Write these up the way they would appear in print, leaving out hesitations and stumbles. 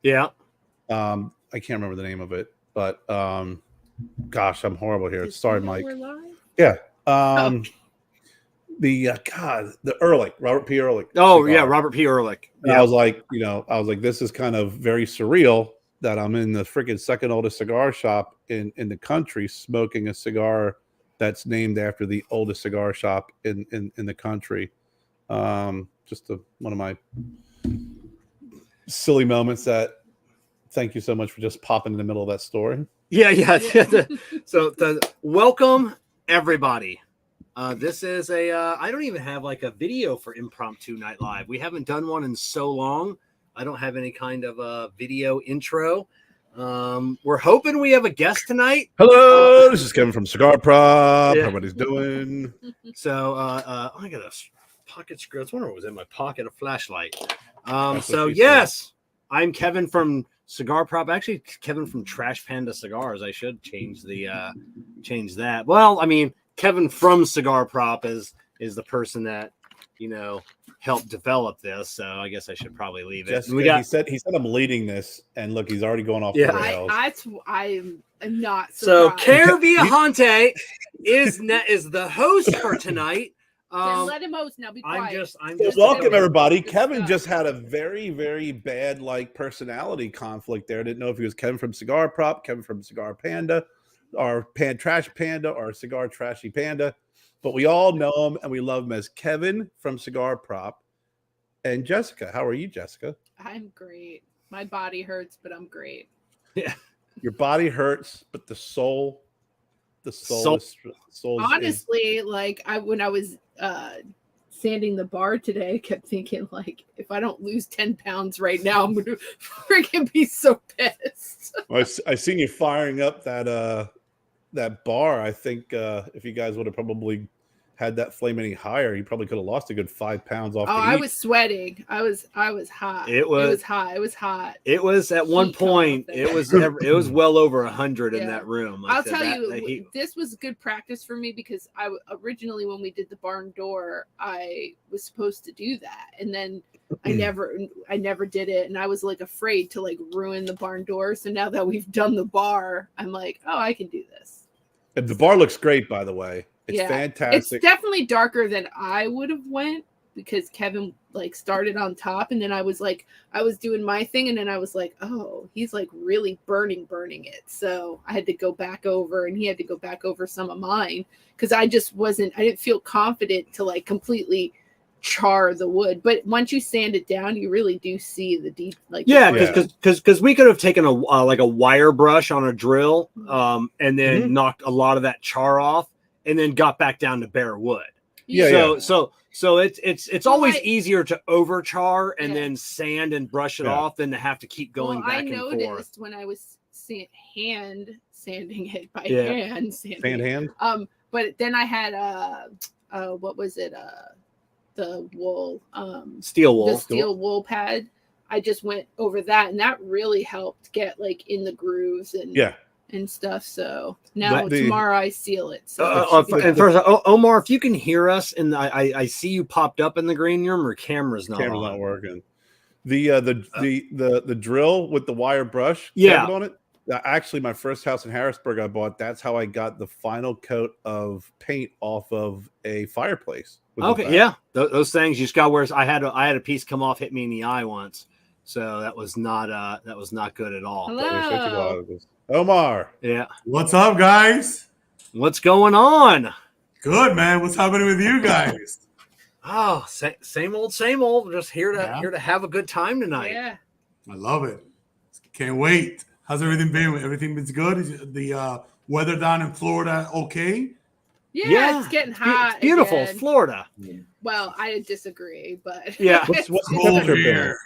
Yeah. I can't remember the name of it, but gosh, I'm horrible here. Sorry, Mike. We're live? Yeah. The Ehrlich, Robert P. Ehrlich. Oh, cigar. yeah, Robert P. Ehrlich. And Yeah. I was like, this is kind of very surreal that I'm in the freaking second oldest cigar shop in the country smoking a cigar that's named after the oldest cigar shop in the country. Just one of my silly moments that thank you so much for just popping in the middle of that story. Yeah. So welcome everybody. This is I don't even have like a video for Impromptu Night Live. We haven't done one in so long. I don't have any kind of a video intro. We're hoping we have a guest tonight. Hello, this is Kevin from Cigar Prop. How everybody's doing? So I got a pocket screw. I wonder what was in my pocket, a flashlight. Yes, I'm Kevin from Cigar Prop. Actually, Kevin from Trash Panda Cigars. I should change that. Well, I mean, Kevin from Cigar Prop is the person that helped develop this. So I guess I should probably leave it. Jessica, he said I'm leading this, and look, he's already going off the rails. I'm not surprised. So Kerr Viajante is the host for tonight. Then let him host now. Be quiet. I'm just welcome everybody. Kevin just had a very, very bad personality conflict there. Didn't know if he was Kevin from Cigar Prop, Kevin from Cigar Panda, or Trash Panda, or Cigar Trashy Panda. But we all know him and we love him as Kevin from Cigar Prop. And Jessica, how are you, Jessica? I'm great. My body hurts, but I'm great. Yeah. Your body hurts, but the soul. Honestly, when I was sanding the bar today, I kept thinking, like, if I don't lose 10 pounds right now, I'm gonna freaking be so pissed. I seen you firing up that bar. I think if you guys would have probably had that flame any higher, you probably could have lost a good 5 pounds off. I was sweating. I was hot. It was hot. It was at one point. It was well over 100 in that room. I'll tell you, this was good practice for me because I originally, when we did the barn door, I was supposed to do that, and then I never did it, and I was like afraid to like ruin the barn door. So now that we've done the bar, I'm like, oh, I can do this. And the bar looks great, by the way. It's fantastic. It's definitely darker than I would have went because Kevin like started on top, and then I was doing my thing, and then I was like, oh, he's like really burning it. So I had to go back over, and he had to go back over some of mine because I didn't feel confident to like completely char the wood. But once you sand it down, you really do see the deep because we could have taken a wire brush on a drill and then knocked a lot of that char off and then got back down to bare wood. So it's always easier to overchar and then sand and brush it off than to have to keep going back and forth. I noticed when I was hand sanding it by hand sanding. But then I had what was it? The wool, steel wool, the steel wool pad. I just went over that, and that really helped get like in the grooves and stuff. So now tomorrow I seal it. So first, Omar, if you can hear us, and I see you popped up in the green room, or camera's not working. The drill with the wire brush on it. Actually, my first house in Harrisburg I bought. That's how I got the final coat of paint off of a fireplace. Okay, yeah, those things you just got. Where I had a piece come off, hit me in the eye once, so that was not good at all. Hello. Omar. Yeah. What's up, guys? What's going on? Good, man. What's happening with you guys? Oh, same old. Just here to have a good time tonight. Yeah. I love it. Can't wait. How's everything been? Everything been good? Is the weather down in Florida okay? Yeah, it's getting hot. It's beautiful, again. Florida. Well, I disagree, but yeah. What's the temperature here?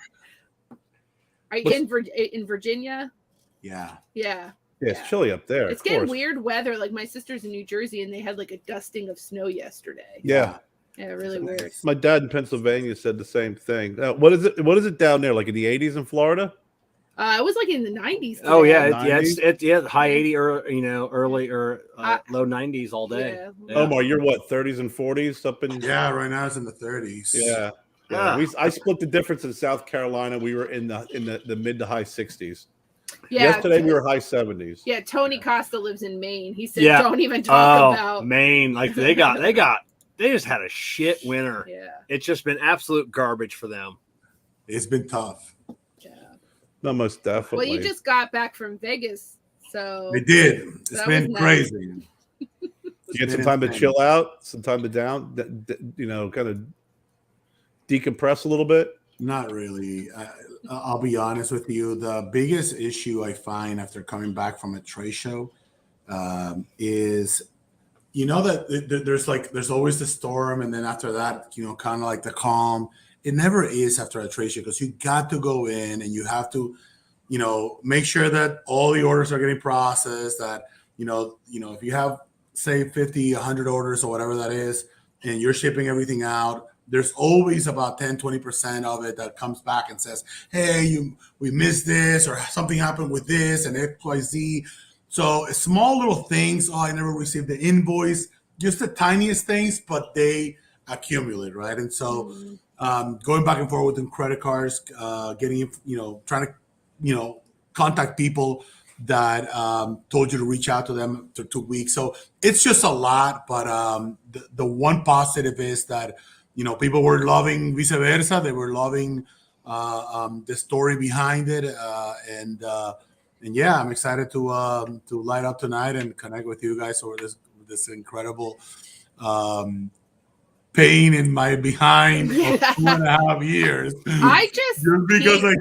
Are you in Virginia? Yeah. Yeah. Yeah, it's chilly up there. It's getting weird weather. Like my sister's in New Jersey, and they had like a dusting of snow yesterday. Yeah. Yeah, really weird. My dad in Pennsylvania said the same thing. What is it? What is it down there? Like in the 80s in Florida? It was like in the 90s. Today. Oh yeah, it's high 80 or early or low 90s all day. Yeah. Omar, you're what, 30s and 40s up in? Yeah, right now it's in the 30s. Yeah. Yeah, I split the difference in South Carolina. We were in the mid to high 60s. Yeah, Yesterday we were high 70s. Yeah, Tony Costa lives in Maine. He said, Yeah. "Don't even talk about Maine." Like they just had a shit winter. Yeah, It's just been absolute garbage for them. It's been tough. yeah. No, most definitely. Well, you just got back from Vegas, so They did. It's That been was nice. crazy. You get some time to chill out, some time to kind of decompress a little bit. Not really. I'll be honest with you. The biggest issue I find after coming back from a trade show is, that there's always the storm, and then after that, kind of like the calm. It never is after a trade show because you got to go in and you have to, make sure that all the orders are getting processed. That if you have say 50, 100 orders or whatever that is, and you're shipping everything out, there's always about 10-20% of it that comes back and says, hey, we missed this, or something happened with this and XYZ. So small little things. I never received the invoice, just the tiniest things, but they accumulate, right? And so going back and forth with them credit cards, getting, trying to, contact people that told you to reach out to them to 2 weeks. So it's just a lot. But the one positive is that, people were loving Vice Versa. They were loving the story behind it. And yeah, I'm excited to light up tonight and connect with you guys over this incredible pain in my behind for 2.5 years. just because I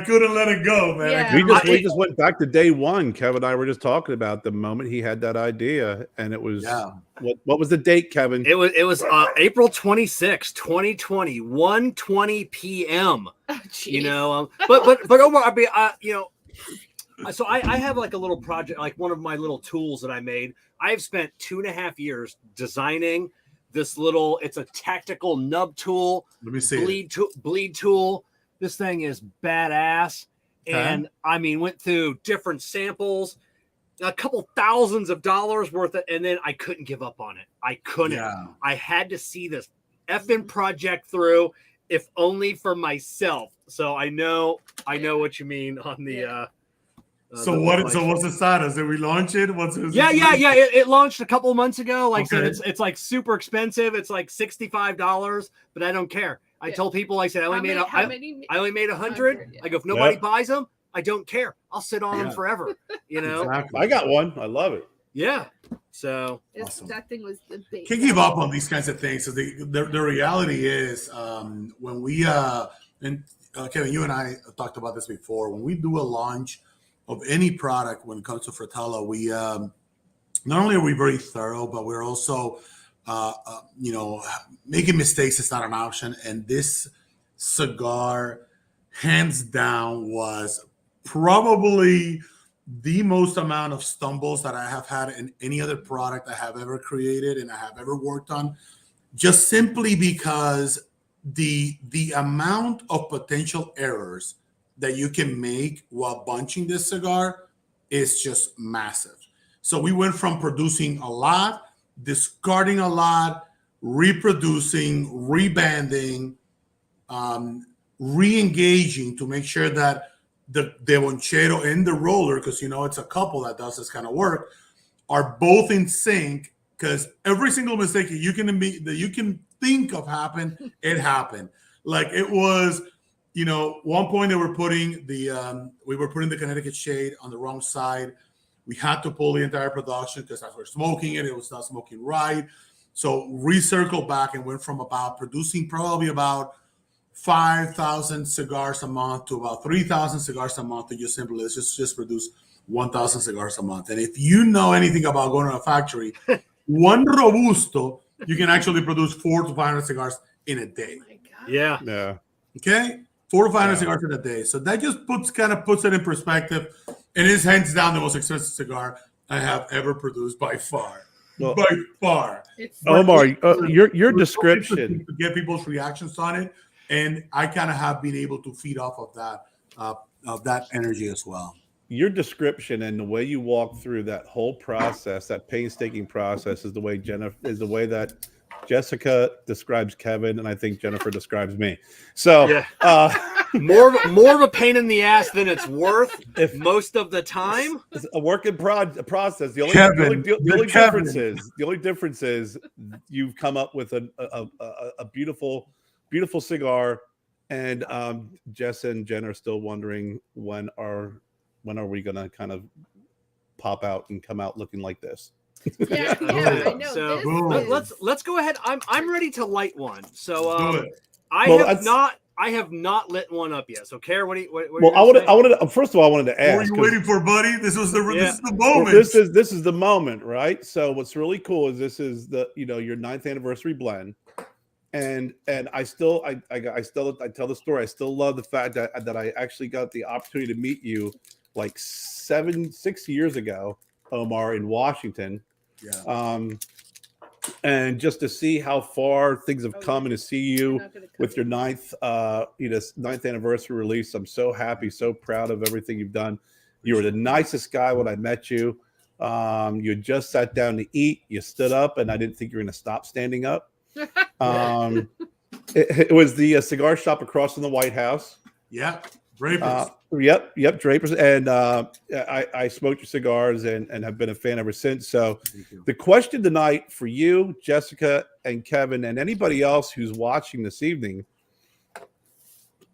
couldn't let it go, man. Yeah. We just went back to day one. Kevin and I were just talking about the moment he had that idea, and it was what was the date, Kevin? It was April 26, 2020, 1:20 p.m. Oh, geez. But Omar, I mean, so I have like a little project, like one of my little tools that I made. I've spent 2.5 years designing this little. It's a tactical nub tool. Let me see. Bleed tool. This thing is badass, and I mean, went through different samples, a couple thousands of dollars worth of, and then I couldn't give up on it. I couldn't. Yeah. I had to see this effing project through, if only for myself. So I know what you mean on the. So what's the status? Did we launch it? Yeah. It launched a couple of months ago. Like I said, it's like super expensive. It's like $65, but I don't care. I told people, I said, I only made 100. Yeah. I go, if nobody buys them, I don't care. I'll sit on them forever. Exactly. I got one. I love it. Yeah. So awesome. That thing was the big. Can't give up on these kinds of things. So the reality is, when we and Kevin, you and I talked about this before. When we do a launch of any product, when it comes to Fratello, we not only are we very thorough, but we're also making mistakes is not an option. And this cigar, hands down, was probably the most amount of stumbles that I have had in any other product I have ever created and I have ever worked on, just simply because the amount of potential errors that you can make while bunching this cigar is just massive. So we went from producing a lot, discarding a lot, reproducing, rebanding, re-engaging to make sure that the bonchero and the roller, because it's a couple that does this kind of work, are both in sync, because every single mistake that you can think of happened, it happened. Like it was, one point they were putting we were putting the Connecticut shade on the wrong side. We had to pull the entire production because as we're smoking it was not smoking right. So recircled back and went from producing probably about 5,000 cigars a month to about 3,000 cigars a month, to just simply just produce 1,000 cigars a month. And if you know anything about going to a factory, one Robusto, you can actually produce 400 to 500 cigars in a day. Oh my God. Yeah. Okay. 400 to 500 cigars in a day. So that just puts it in perspective. And is hands down the most expensive cigar I have ever produced by far. Well, by far. Omar, your description to get people's reactions on it, and I kind of have been able to feed off of that energy as well. Your description and the way you walk through that whole process, that painstaking process, is the way that Jessica describes Kevin, and I think Jennifer describes me. So, Yeah. more of a pain in the ass than it's worth. If most of the time, it's a work in process. The only difference is you've come up with a beautiful cigar, and Jess and Jen are still wondering when are we gonna kind of pop out and come out looking like this. Yeah, I know. So let's go ahead. I'm ready to light one. So I have not lit one up yet. So Kerr, what I wanted to, first of all, I wanted to ask. What were you waiting for, buddy? This is the moment. This is the moment, right? So what's really cool is this is the your 9th anniversary blend. And I tell the story. I still love the fact that I actually got the opportunity to meet you like 6 years ago, Omar, in Washington. Yeah. And just to see how far things have come and to see you with your 9th anniversary release. I'm so happy, so proud of everything you've done. You were the nicest guy when I met you. You had just sat down to eat. You stood up, and I didn't think you were going to stop standing up. It was the cigar shop across from the White House. Yeah, Drapers. Yep, Drapers. And I smoked your cigars and have been a fan ever since. So the question tonight for you, Jessica and Kevin, and anybody else who's watching this evening,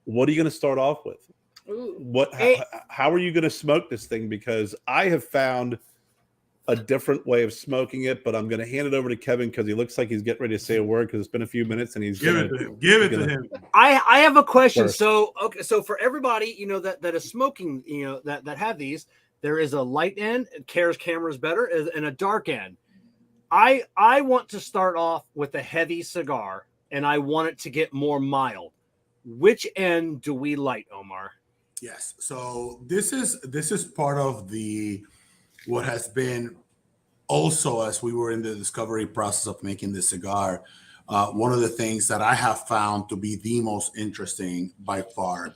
what are you going to start off with? Ooh. How are you going to smoke this thing? Because I have found a different way of smoking it, but I'm going to hand it over to Kevin because he looks like he's getting ready to say a word because it's been a few minutes and he's Give it to him. I have a question. First. So for everybody, that is smoking, that have these, there is a light end. Kerr's camera is better, and a dark end. I want to start off with a heavy cigar, and I want it to get more mild. Which end do we light, Omar? Yes. So this is part of what has been also, as we were in the discovery process of making this cigar, one of the things that I have found to be the most interesting by far,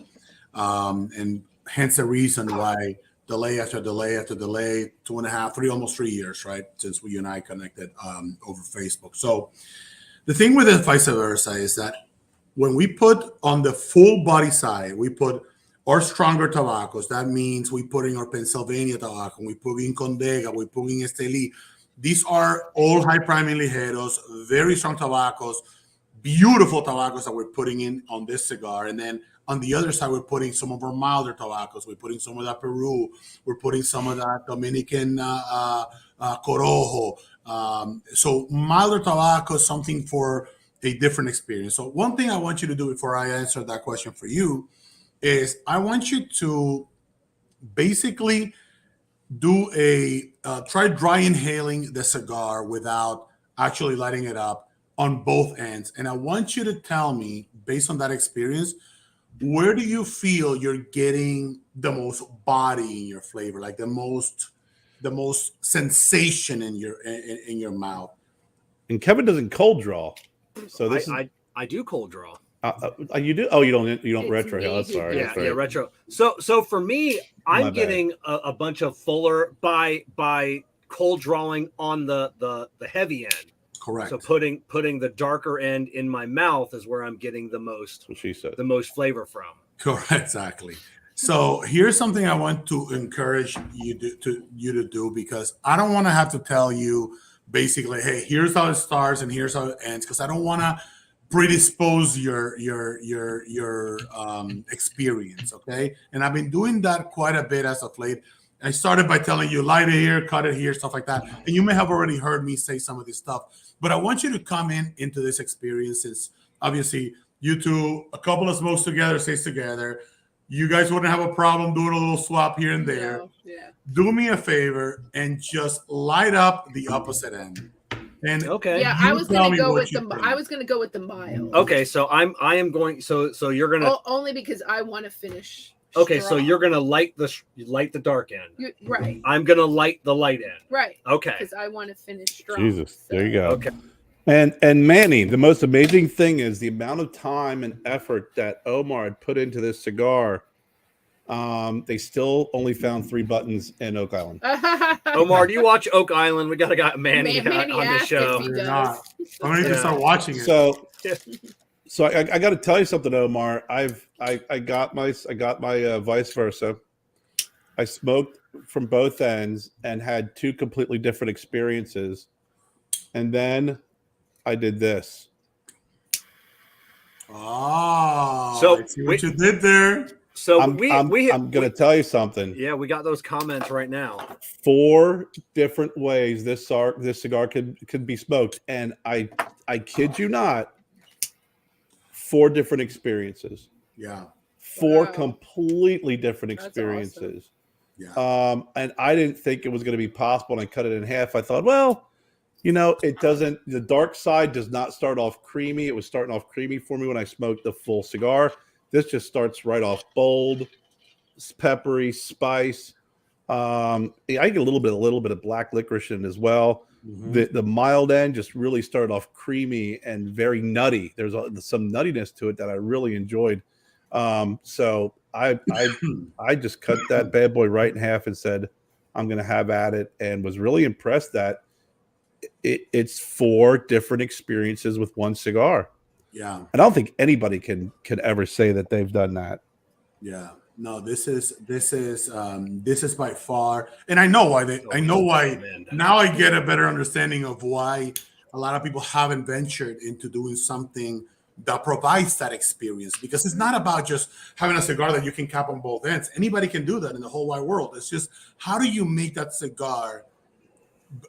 and hence the reason why delay after delay after delay, 2.5, 3, almost 3 years, right, since you and I connected over Facebook. So the thing with the Vice Versa is that when we put on the full body side, we put our stronger tobaccos. That means we put in our Pennsylvania tobacco, we put in Condega, we put in Esteli. These are all high priming ligeros, very strong tobaccos, beautiful tobaccos that we're putting in on this cigar. And then on the other side, we're putting some of our milder tobaccos. We're putting some of that Peru. We're putting some of that Dominican Corojo. So milder tobacco is something for a different experience. So one thing I want you to do before I answer that question for you is I want you to basically do try dry inhaling the cigar without actually lighting it up on both ends. And I want you to tell me, based on that experience, where do you feel you're getting the most body in your flavor, like the most sensation in your mouth? And Kevin doesn't cold draw, so this I do cold draw. You do? Oh, you don't retro. Oh, sorry. Yeah, retro. So for me, I'm getting a bunch of fuller by cold drawing on the heavy end. Correct. So putting the darker end in my mouth is where I'm getting the most. What she said. The most flavor from. Correct. Exactly. So here's something I want to encourage you to do, because I don't want to have to tell you basically, hey, here's how it starts and here's how it ends, because I don't want to predispose your experience. Okay. And I've been doing that quite a bit as of late. I started by telling you light it here, cut it here, stuff like that. And you may have already heard me say some of this stuff, but I want you to come into this experience. Since obviously you two, a couple of smokes together, stays together. You guys wouldn't have a problem doing a little swap here and there. No, yeah. Do me a favor and just light up the opposite end. And okay. Yeah, I was gonna go with the mild. Okay, so I am going. So you're gonna only because I want to finish. Okay, strong. so you're gonna light the dark end. Right. I'm gonna light the light end. Right. Okay. Because I want to finish strong. Jesus, so. There you go. Okay. And Manny, the most amazing thing is the amount of time and effort that Omar had put into this cigar They still only found 3 buttons in Oak Island. Omar, do you watch Oak Island? We got a Manny Manny on the asked show. if he You're does. not. I'm gonna need to Yeah. start watching it. So I got to tell you something, Omar. I got my Vice Versa. I smoked from both ends and had 2 completely different experiences, and then I did this. Oh, So I see what you did there. So I'm going to tell you something. Yeah, we got those comments right now. 4 different ways this cigar could be smoked, and I kid you not, 4 different experiences. Yeah. 4 Wow. completely different That's experiences. Yeah. And I didn't think it was going to be possible, and I cut it in half. I thought, well, it doesn't. The dark side does not start off creamy. It was starting off creamy for me when I smoked the full cigar. This just starts right off bold, peppery, spice. I get a little bit of black licorice in as well. Mhm. The mild end just really started off creamy and very nutty. There's some nuttiness to it that I really enjoyed. So I just cut that bad boy right in half and said, I'm going to have at it, and was really impressed that it's 4 different experiences with one cigar. Yeah. And I don't think anybody can ever say that they've done that. Yeah. No, this is by far, and I know why now I get a better understanding of why a lot of people haven't ventured into doing something that provides that experience, because it's not about just having a cigar that you can cap on both ends. Anybody can do that in the whole wide world. It's just, how do you make that cigar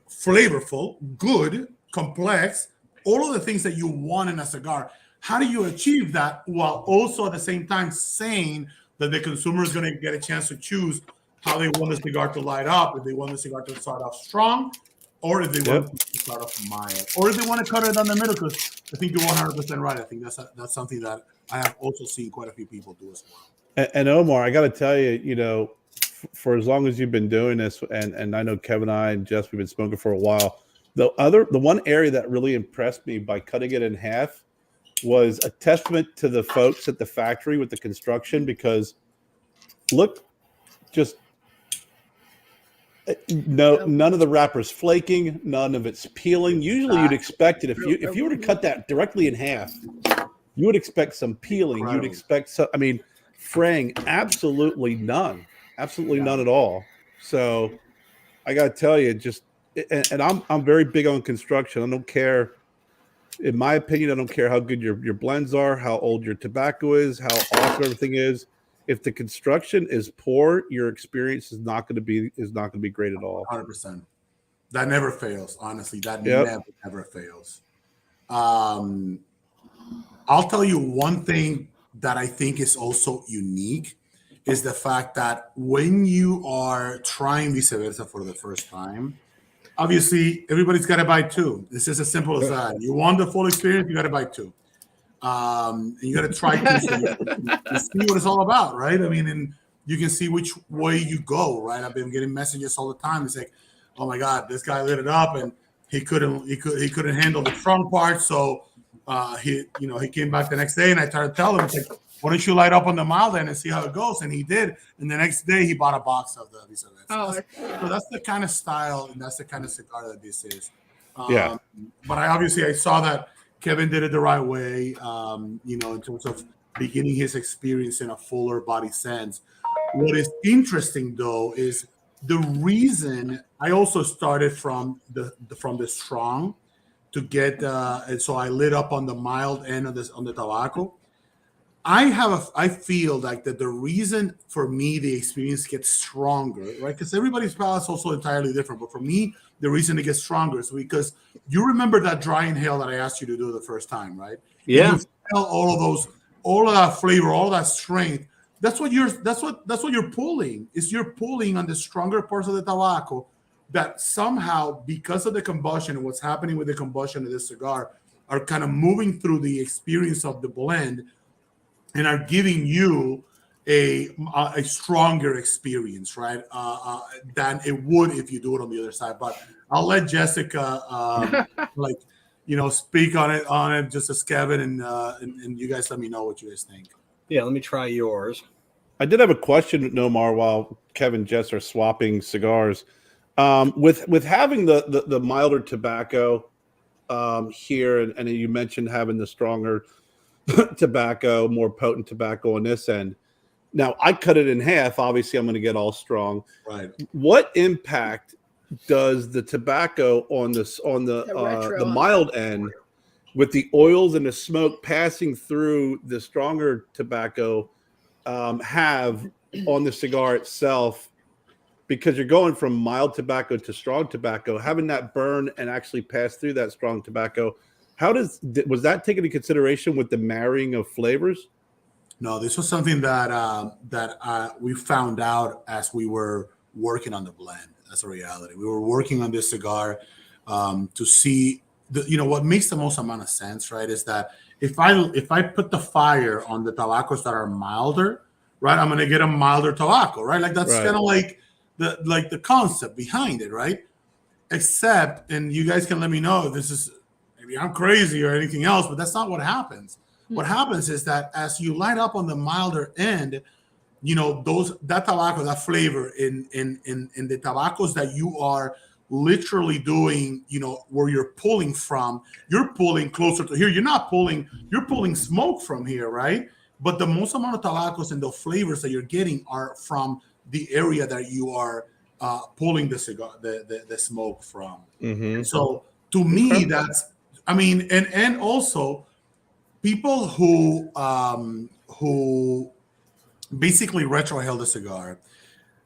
flavorful, good, complex, all of the things that you want in a cigar? How do you achieve that while also at the same time saying that the consumer is going to get a chance to choose how they want the cigar to light up, if they want the cigar to start off strong, or if they want to start off mild, or if they want to cut it down the middle? Because I think you're 100% right. I think that's something that I have also seen quite a few people do as well. And Omar, I got to tell you, for as long as you've been doing this, and I know Kevin and I and Jess, we've been smoking for a while. The one area that really impressed me by cutting it in half was a testament to the folks at the factory with the construction, because look, just none of the wrapper's flaking, none of it's peeling. Usually you'd expect it, if you were to cut that directly in half, you would expect some peeling. Incredible. You'd expect fraying, absolutely none at all. So I got to tell you, and I'm very big on construction. I don't care. In my opinion, I don't care how good your blends are, how old your tobacco is, how awesome everything is. If the construction is poor, your experience is not going to be great at all. 100%. That never fails. Honestly, that never fails. I'll tell you one thing that I think is also unique is the fact that when you are trying Vice Versa for the first time, obviously everybody's got to buy 2. It's just as simple as that. You want the full experience, you got to buy 2. And you got to try 2 so you see what it's all about, right? I mean, and you can see which way you go, right? I've been getting messages all the time. It's like, oh my God, this guy lit it up and he couldn't handle the front part, so he came back the next day, and I started telling him, it's like, why don't you light up on the mild end and see how it goes? And he did. And the next day he bought a box of the Vice Versa. So that's the kind of style and that's the kind of cigar that this is. But I saw that Kevin did it the right way, in terms of beginning his experience in a fuller body sense. What is interesting though is the reason I also started from the strong to get, and so I lit up on the mild end of this on the tobacco. I feel like that the reason for me the experience gets stronger, right? Because everybody's palate is also entirely different. But for me, the reason it gets stronger is because you remember that dry inhale that I asked you to do the first time, right? Yeah. And you smell all of that flavor, all of that strength. That's what you're pulling. You're pulling on the stronger parts of the tobacco that somehow, because of the combustion and what's happening with the combustion of this cigar, are kind of moving through the experience of the blend and are giving you a stronger experience, right? Than it would if you do it on the other side. But I'll let Jessica, speak on it just as Kevin, and you guys let me know what you guys think. Yeah, let me try yours. I did have a question, Nomar, while Kevin and Jess are swapping cigars. With having the milder tobacco here, and you mentioned having the stronger tobacco, more potent tobacco on this end. Now, I cut it in half. Obviously, I'm going to get all strong. Right. What impact does the tobacco on the mild end, with the oils and the smoke passing through the stronger tobacco, have on the cigar itself? Because you're going from mild tobacco to strong tobacco, having that burn and actually pass through that strong tobacco. Was that taken into consideration with the marrying of flavors? No, this was something that we found out as we were working on the blend. That's a reality. We were working on this cigar to see what makes the most amount of sense, right? Is that if I put the fire on the tobaccos that are milder, right, I'm gonna get a milder tobacco, right? Like that's kind of like the concept behind it, right? Except, and you guys can let me know if this is maybe I'm crazy or anything else, but that's not what happens. What happens is that as you light up on the milder end, that tobacco, that flavor in the tobaccos that you are literally doing, where you're pulling from, you're pulling closer to here. You're pulling smoke from here, right? But the most amount of tobaccos and the flavors that you're getting are from the area that you are pulling the cigar, the smoke from. Mm-hmm. So to me, that's, and also people who basically retrohale the cigar.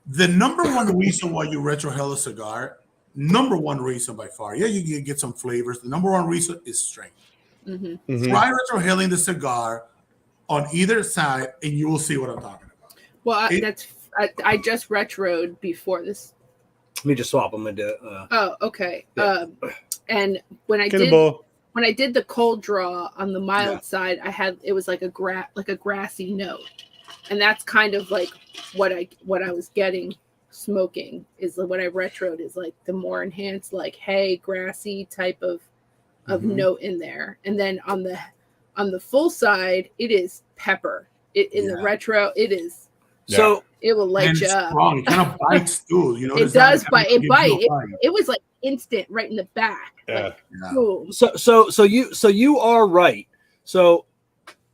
The number one reason why you retrohale a cigar, number one reason by far, you get some flavors. The number one reason is strength. Mm-hmm. Mm-hmm. Try retrohaling the cigar on either side, and you will see what I'm talking about. Well, I just retroed before this. Let me just swap them into. Oh, okay. Yeah. And when I did the cold draw on the mild side, it was like a grassy note, and that's kind of like what I was getting smoking is what I retroed is like the more enhanced, like hay, grassy type of note in there, and then on the full side it is pepper. In the retro it is. So it will light you up. Strong. It kind of bites too. It does bite. It bites. It was like instant right in the back. Yeah. Like, boom. So you are right. So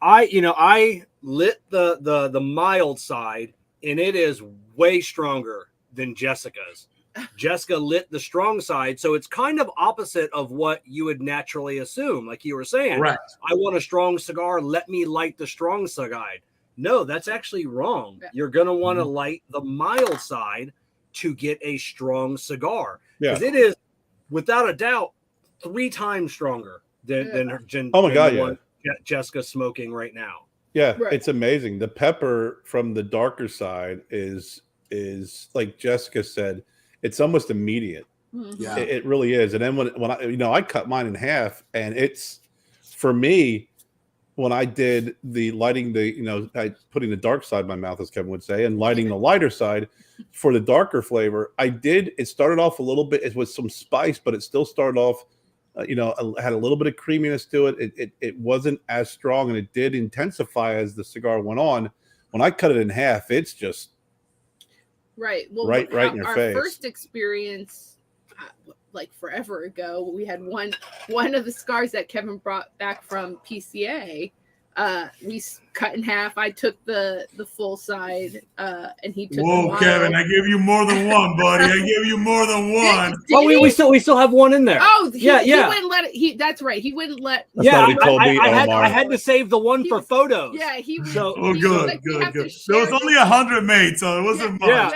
I lit the mild side, and it is way stronger than Jessica's. Jessica lit the strong side, so it's kind of opposite of what you would naturally assume. Like you were saying, right. I want a strong cigar. Let me light the strong cigar. No, that's actually wrong. You're going to want to light the mild side to get a strong cigar. Because it is, without a doubt, 3 times stronger than Jessica's smoking right now. Yeah, It's amazing. The pepper from the darker side is like Jessica said, it's almost immediate. Yeah, it really is. And then when I cut mine in half, and it's, for me, when I did the lighting, putting the dark side in my mouth, as Kevin would say, and lighting the lighter side for the darker flavor, it started off a little bit, it was some spice, but it still started off, had a little bit of creaminess to it. It wasn't as strong, and it did intensify as the cigar went on. When I cut it in half, it's just right. Well, right in your face. Our first experience, like forever ago, we had one of the cigars that Kevin brought back from PCA. We cut in half. I took the full side, and he took. Whoa, Kevin! I gave you more than one, buddy. I gave you more than one. We still have one in there. Oh, he wouldn't let it. That's right. He wouldn't let. I had to save the one for photos. Yeah, good. There was only 100 made, so it wasn't much.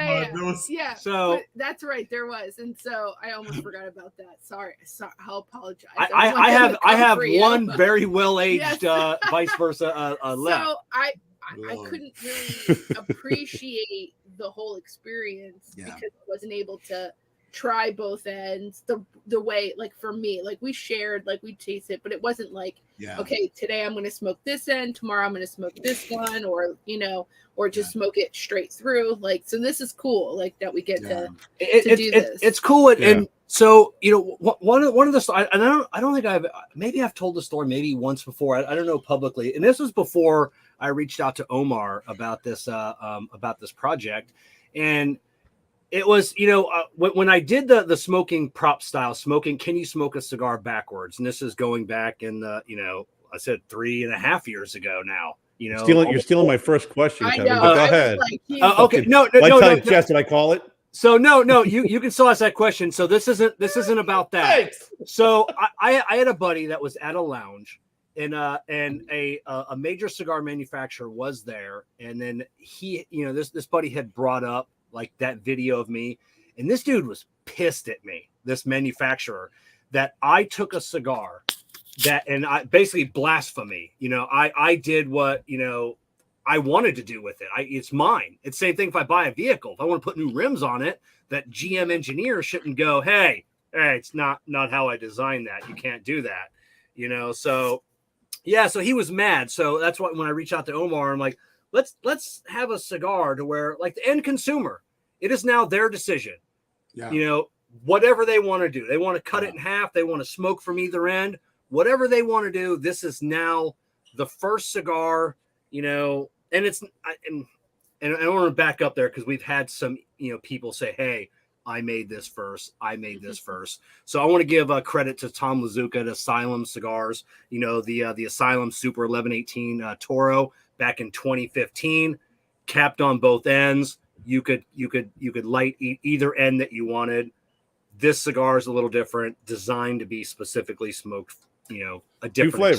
Yeah. So that's right. There was, and so I almost forgot about that. Sorry. I'll apologize. I have one very well aged Vice Versa left. So I couldn't really appreciate the whole experience because I wasn't able to try both ends the way, like for me, like we shared, like we tasted it, but it wasn't like, okay, today I'm going to smoke this end, tomorrow I'm going to smoke this one, or just smoke it straight through. Like, so this is cool, like that we get to do this. It's cool. And so, one of the, I don't think I've told the story maybe once before. I don't know publicly. And this was before I reached out to Omar about this project, and it was, when I did the smoking prop style smoking, can you smoke a cigar backwards? And this is going back in the, I said 3.5 years ago now. You're stealing my first question, I Kevin. know. But go I was ahead. like, geez. Okay, no, Chess, did I call it? So no, you can still ask that question. So this isn't about that. Thanks. So I had a buddy that was at a lounge, and a major cigar manufacturer was there, and then he, this buddy had brought up like that video of me, and this dude was pissed at me, this manufacturer, that I took a cigar and I basically blasphemy. I did what I wanted to do with it. It's mine. It's the same thing if I buy a vehicle. If I want to put new rims on it, that GM engineer shouldn't go, hey, it's not how I designed that. You can't do that. So yeah, so he was mad. So that's why when I reach out to Omar, I'm like, let's have a cigar to where, like, the end consumer, it is now their decision. Yeah. Whatever they want to do. They want to cut it in half. They want to smoke from either end. Whatever they want to do. This is now the first cigar, and it's, and I want to back up there because we've had some, people say, hey, I made this first. So I want to give credit to Tom Lazuka at Asylum Cigars, the Asylum Super 1118 Toro back in 2015, capped on both ends. You could light either end that you wanted. This cigar is a little different, designed to be specifically smoked, a different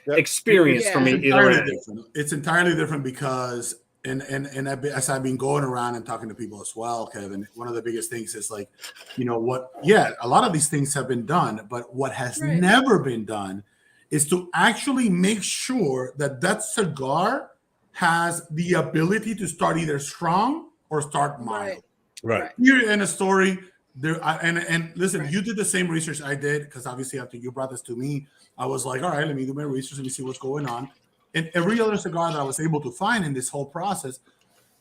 experience Yeah. from either end. It's entirely different because, and as I've been going around and talking to people as well, Kevin, one of the biggest things is like, a lot of these things have been done, but what has never been done is to actually make sure that cigar has the ability to start either strong or start mild. Right. Here in a story, and listen, you did the same research I did, because obviously after you brought this to me, I was like, all right, let me do my research, let me see what's going on. And every other cigar that I was able to find in this whole process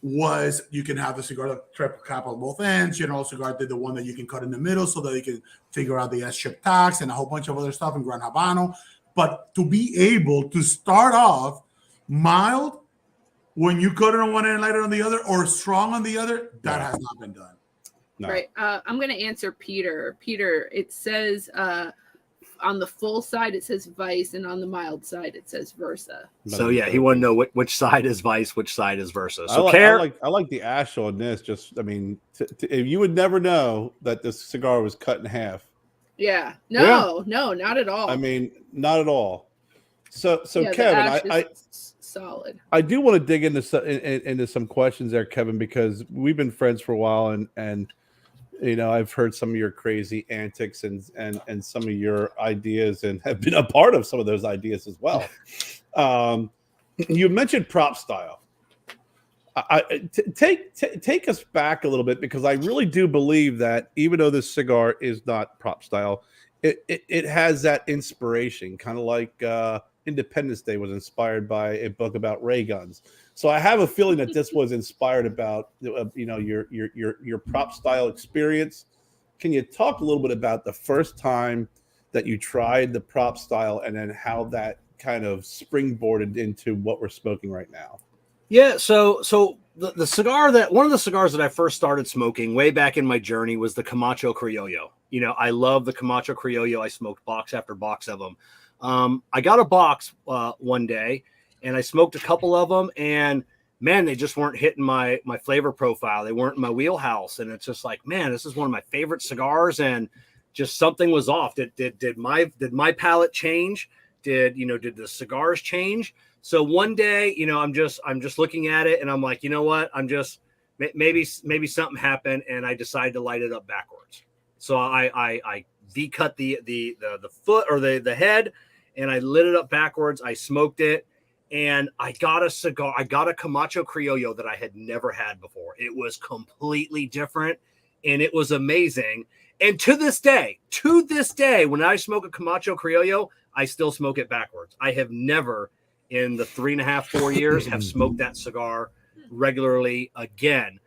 was, you can have the cigar that triple cap on both ends. Cigar did the one that you can cut in the middle so that you can figure out the S-chip tax and a whole bunch of other stuff in Gran Habano. But to be able to start off mild when you cut it on one end and light it on the other, or strong on the other, that has not been done. No. Right. I'm going to answer Peter. Peter, it says on the full side, it says Vice, and on the mild side, it says Versa. So yeah, he wanted to know which side is Vice, which side is Versa. So I like the ash on this. Just, you would never know that this cigar was cut in half. Yeah. No, not at all. Not at all. So yeah, Kevin, I solid. I do want to dig into some questions there, Kevin, because we've been friends for a while, and I've heard some of your crazy antics and some of your ideas, and have been a part of some of those ideas as well. You mentioned prop style. Take us back a little bit, because I really do believe that even though this cigar is not prop style, it has that inspiration, kind of like Independence Day was inspired by a book about ray guns. So I have a feeling that this was inspired about your prop style experience. Can you talk a little bit about the first time that you tried the prop style, and then how that kind of springboarded into what we're smoking right now? Yeah, so the cigar one of the cigars that I first started smoking way back in my journey was the Camacho Criollo. I love the Camacho Criollo. I smoked box after box of them. I got a box one day, and I smoked a couple of them, and man, they just weren't hitting my flavor profile. They weren't in my wheelhouse, and it's just like, man, this is one of my favorite cigars, and just something was off. Did my palate change? Did the cigars change? So one day, I'm just looking at it, and I'm like, you know what? Maybe something happened, and I decided to light it up backwards. So I V-cut the foot, or the head, and I lit it up backwards. I smoked it, and I got a cigar. I got a Camacho Criollo that I had never had before. It was completely different, and it was amazing. And to this day, when I smoke a Camacho Criollo, I still smoke it backwards. I have never, in the 3.5-4 years, have smoked that cigar regularly again.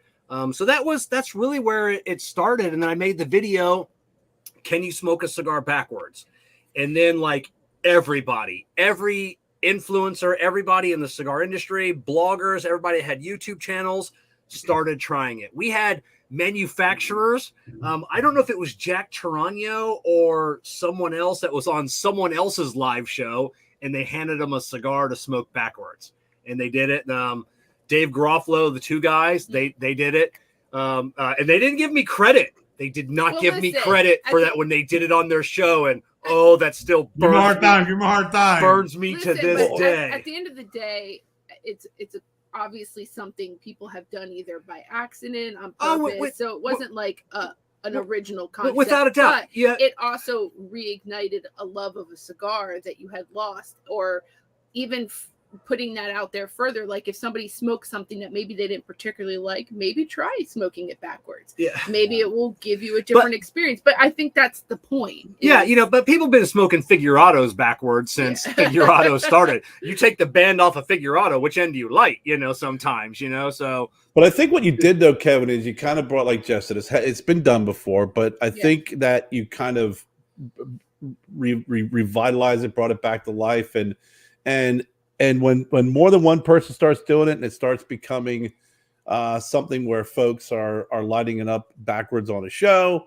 So that's really where it started. And then I made the video, can you smoke a cigar backwards? And then, like, every influencer, everybody in the cigar industry, bloggers, everybody that had YouTube channels started trying it. We had manufacturers. I don't know if it was Jack Tarano or someone else that was on someone else's live show, and they handed them a cigar to smoke backwards, and they did it. Dave Garofalo, the two guys, they did it, and they didn't give me credit. They did not give me credit for that when they did it on their show, and that still burns me. Give me a hard time. Burns me to this day. At the end of the day, it's obviously something people have done either by accident on purpose. So it wasn't like an original concept. Without a doubt, but it also reignited a love of a cigar that you had lost, or even putting that out there further. Like if somebody smokes something that maybe they didn't particularly like, maybe try smoking it backwards. Yeah. Maybe it will give you a different experience. But I think that's the point. Yeah, but people have been smoking figurados backwards since figurado started. You take the band off a figurado, which end do you like, sometimes, so. But I think what you did though, Kevin, is you kind of brought, like Jess said, it's been done before, but I think that you kind of revitalized it, brought it back to life, and when more than one person starts doing it, and it starts becoming something where folks are lighting it up backwards on a show,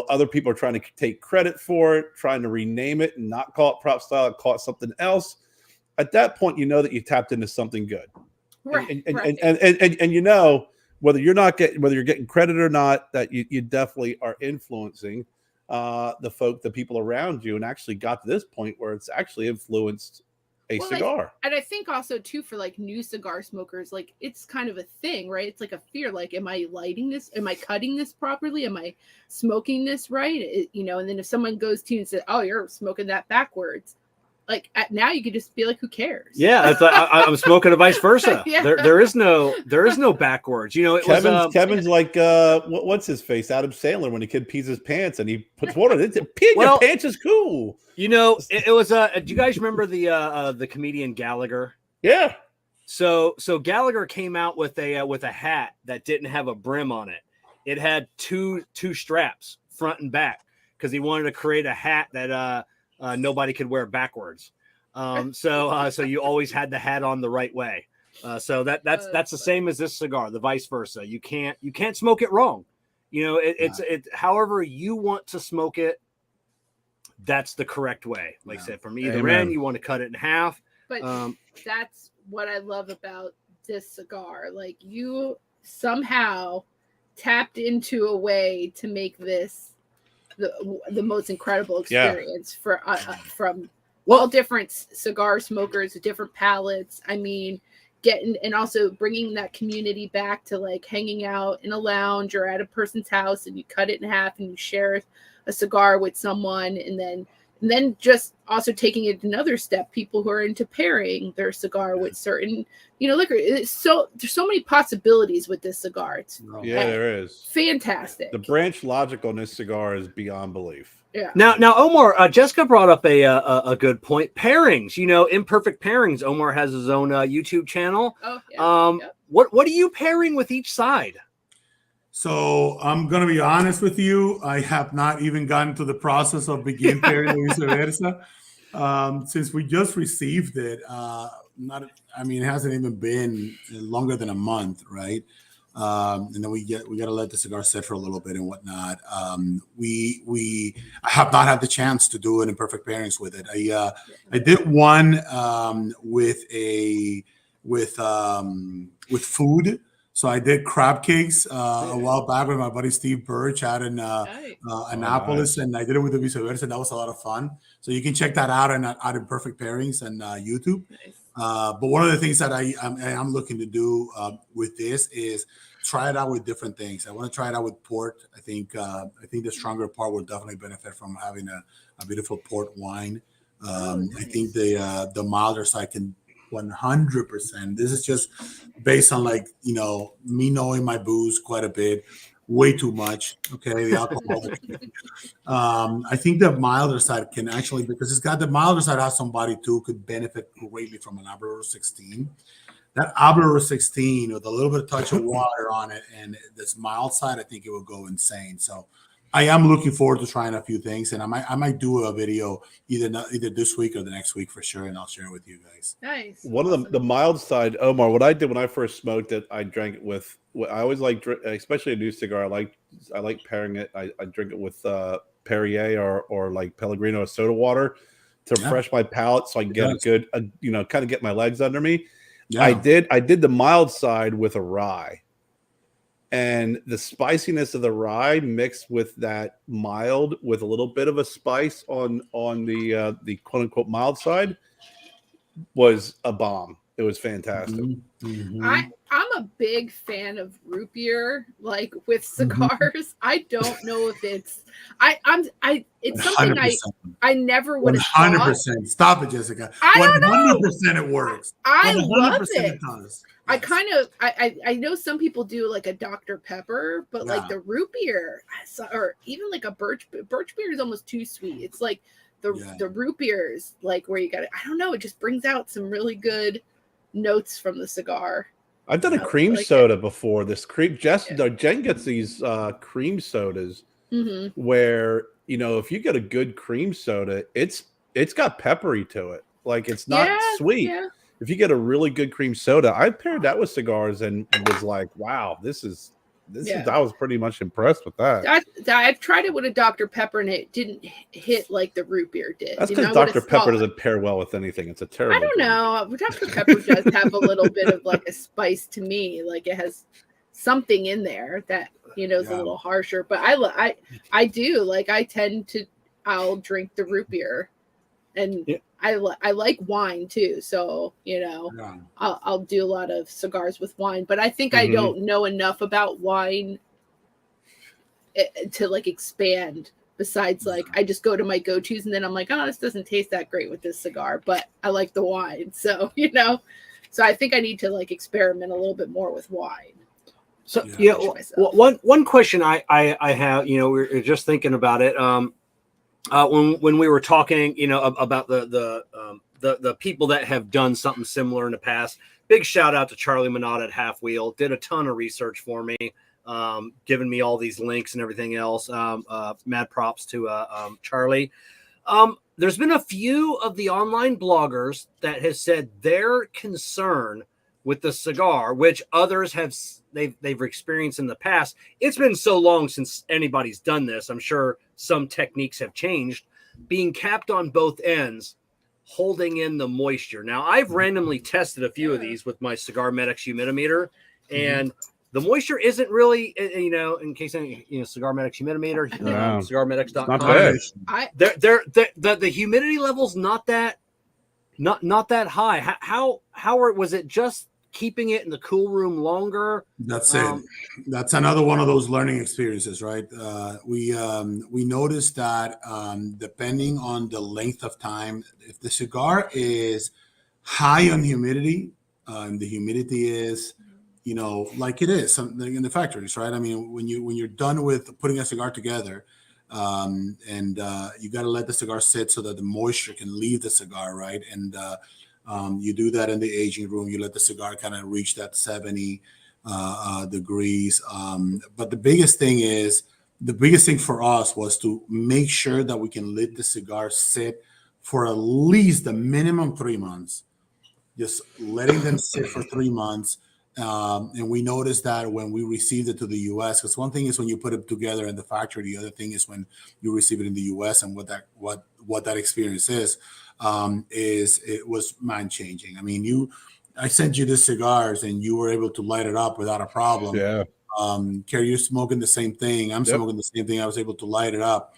other people are trying to take credit for it, trying to rename it and not call it prop style, call it something else. At that point, that you tapped into something good, right? And whether you're getting credit or not, that you definitely are influencing the people around you, and actually got to this point where it's actually influenced a cigar. And I think also too, for like new cigar smokers, like it's kind of a thing, right? It's like a fear, like, am I lighting this? Am I cutting this properly? Am I smoking this right? And then if someone goes to you and says, oh, you're smoking that backwards, like now you could just be like, who cares? Yeah, I'm smoking a Vice Versa. There is no backwards. Kevin's like what's his face? Adam Sandler when the kid pees his pants and he puts water in it. Peeing your pants is cool. It was do you guys remember the comedian Gallagher? Yeah. So Gallagher came out with a hat that didn't have a brim on it. It had two straps, front and back, because he wanted to create a hat that nobody could wear backwards. So you always had the hat on the right way. So that's the same as this cigar, the Vice Versa. You can't smoke it wrong. It's however you want to smoke it. That's the correct way. Like I said, from either end, you want to cut it in half. But that's what I love about this cigar. Like you somehow tapped into a way to make this the most incredible experience from all different cigar smokers, different palates. I mean, and also bringing that community back to like hanging out in a lounge or at a person's house, and you cut it in half and you share a cigar with someone, and then just also taking it another step, people who are into pairing their cigar with certain, liquor. There's so many possibilities with this cigar. There is. Fantastic. The branch logic on this cigar is beyond belief. Yeah. Now, Omar, Jessica brought up a good point. Pairings, imperfect pairings. Omar has his own YouTube channel. Oh, yeah. What are you pairing with each side? So I'm gonna be honest with you. I have not even gotten to the process of begin pairing Vice Versa. Since we just received it. It hasn't even been longer than a month, right? And then we got to let the cigar sit for a little bit and whatnot. I have not had the chance to do an imperfect pairings with it. I did one with food. So I did crab cakes a while back with my buddy Steve Birch out in Annapolis, and I did it with the Vice Versa, and that was a lot of fun. So you can check that out at Imperfect Pairings on YouTube. Nice. But one of the things that I'm looking to do with this is try it out with different things. I want to try it out with port. I think the stronger part will definitely benefit from having a beautiful port wine. Nice. I think the milder side can 100%. This is just based on me knowing my booze quite a bit, way too much. Okay, the alcohol. I think the milder side can actually, because the milder side has somebody too could benefit greatly from an Aberlour 16. That Aberlour 16 with a little bit of touch of water on it and this mild side, I think it would go insane. So I am looking forward to trying a few things, and I might do a video either this week or the next week for sure, and I'll share it with you guys. Nice. One Awesome. of the mild side, Omar. What I did when I first smoked it, I drank it with. I always like, especially a new cigar. I like pairing it. I drink it with Perrier or like Pellegrino or soda water to refresh my palate, so I can get a good, kind of get my legs under me. Yeah. I did the mild side with a rye. And the spiciness of the rye mixed with that mild with a little bit of a spice on the quote unquote mild side was a bomb. It was fantastic. Mm-hmm. I'm a big fan of root beer, like with cigars. I don't know if it's it's something 100%. I never would have 100%. Stop it, Jessica. I don't know. 100% it works. I love it. It does. I kind of I know some people do like a Dr. Pepper, but like the root beer or even like a birch beer is almost too sweet. It's like the root beers, like where you got it. I don't know. It just brings out some really good notes from the cigar. I've done a cream soda before. This cream, Jen gets these cream sodas where if you get a good cream soda, it's got peppery to it. Like it's not sweet. Yeah. If you get a really good cream soda, I paired that with cigars and was like, wow, this is. I was pretty much impressed with that. I've tried it with a Dr. Pepper and it didn't hit like the root beer did. That's because Dr. Pepper doesn't pair well with anything. It's a terrible. I don't know. Dr. Pepper does have a little bit of like a spice to me. Like it has something in there that is a little harsher. But I do like. I'll drink the root beer, and I like wine too. So I'll do a lot of cigars with wine. But I think I don't know enough about wine to like expand. Besides, like I just go to my go-tos, and then I'm like, oh, this doesn't taste that great with this cigar, but I like the wine. So so I think I need to like experiment a little bit more with wine. So one question I have, we're just thinking about it. When we were talking, about the people that have done something similar in the past, big shout out to Charlie Minot at Half Wheel. Did a ton of research for me, giving me all these links and everything else. Mad props to Charlie. There's been a few of the online bloggers that have said their concern with the cigar, which others have they've experienced in the past. It's been so long since anybody's done this. I'm sure some techniques have changed. Being capped on both ends, holding in the moisture. Now, I've randomly tested a few of these with my Cigar Medics humidimeter, and the moisture isn't really, in case any, Cigar Medics humidimeter, cigarmedics.com. Not bad. The humidity level's not that high. How was it just keeping it in the cool room longer? That's it. That's another one of those learning experiences, right? We noticed that depending on the length of time, if the cigar is high on humidity, the humidity is, like it is something in the factories, right? I mean, when you're done with putting a cigar together, and you got to let the cigar sit so that the moisture can leave the cigar, right? And you do that in the aging room. You let the cigar kind of reach that 70 degrees. But the biggest thing for us was to make sure that we can let the cigar sit for at least the minimum 3 months. Just letting them sit for 3 months. And we noticed that when we received it to the U.S., because one thing is when you put it together in the factory, the other thing is when you receive it in the U.S. and what that experience is it was mind changing. I mean, I sent you the cigars and you were able to light it up without a problem. Yeah. Kerr, you're smoking the same thing. I'm smoking the same thing. I was able to light it up.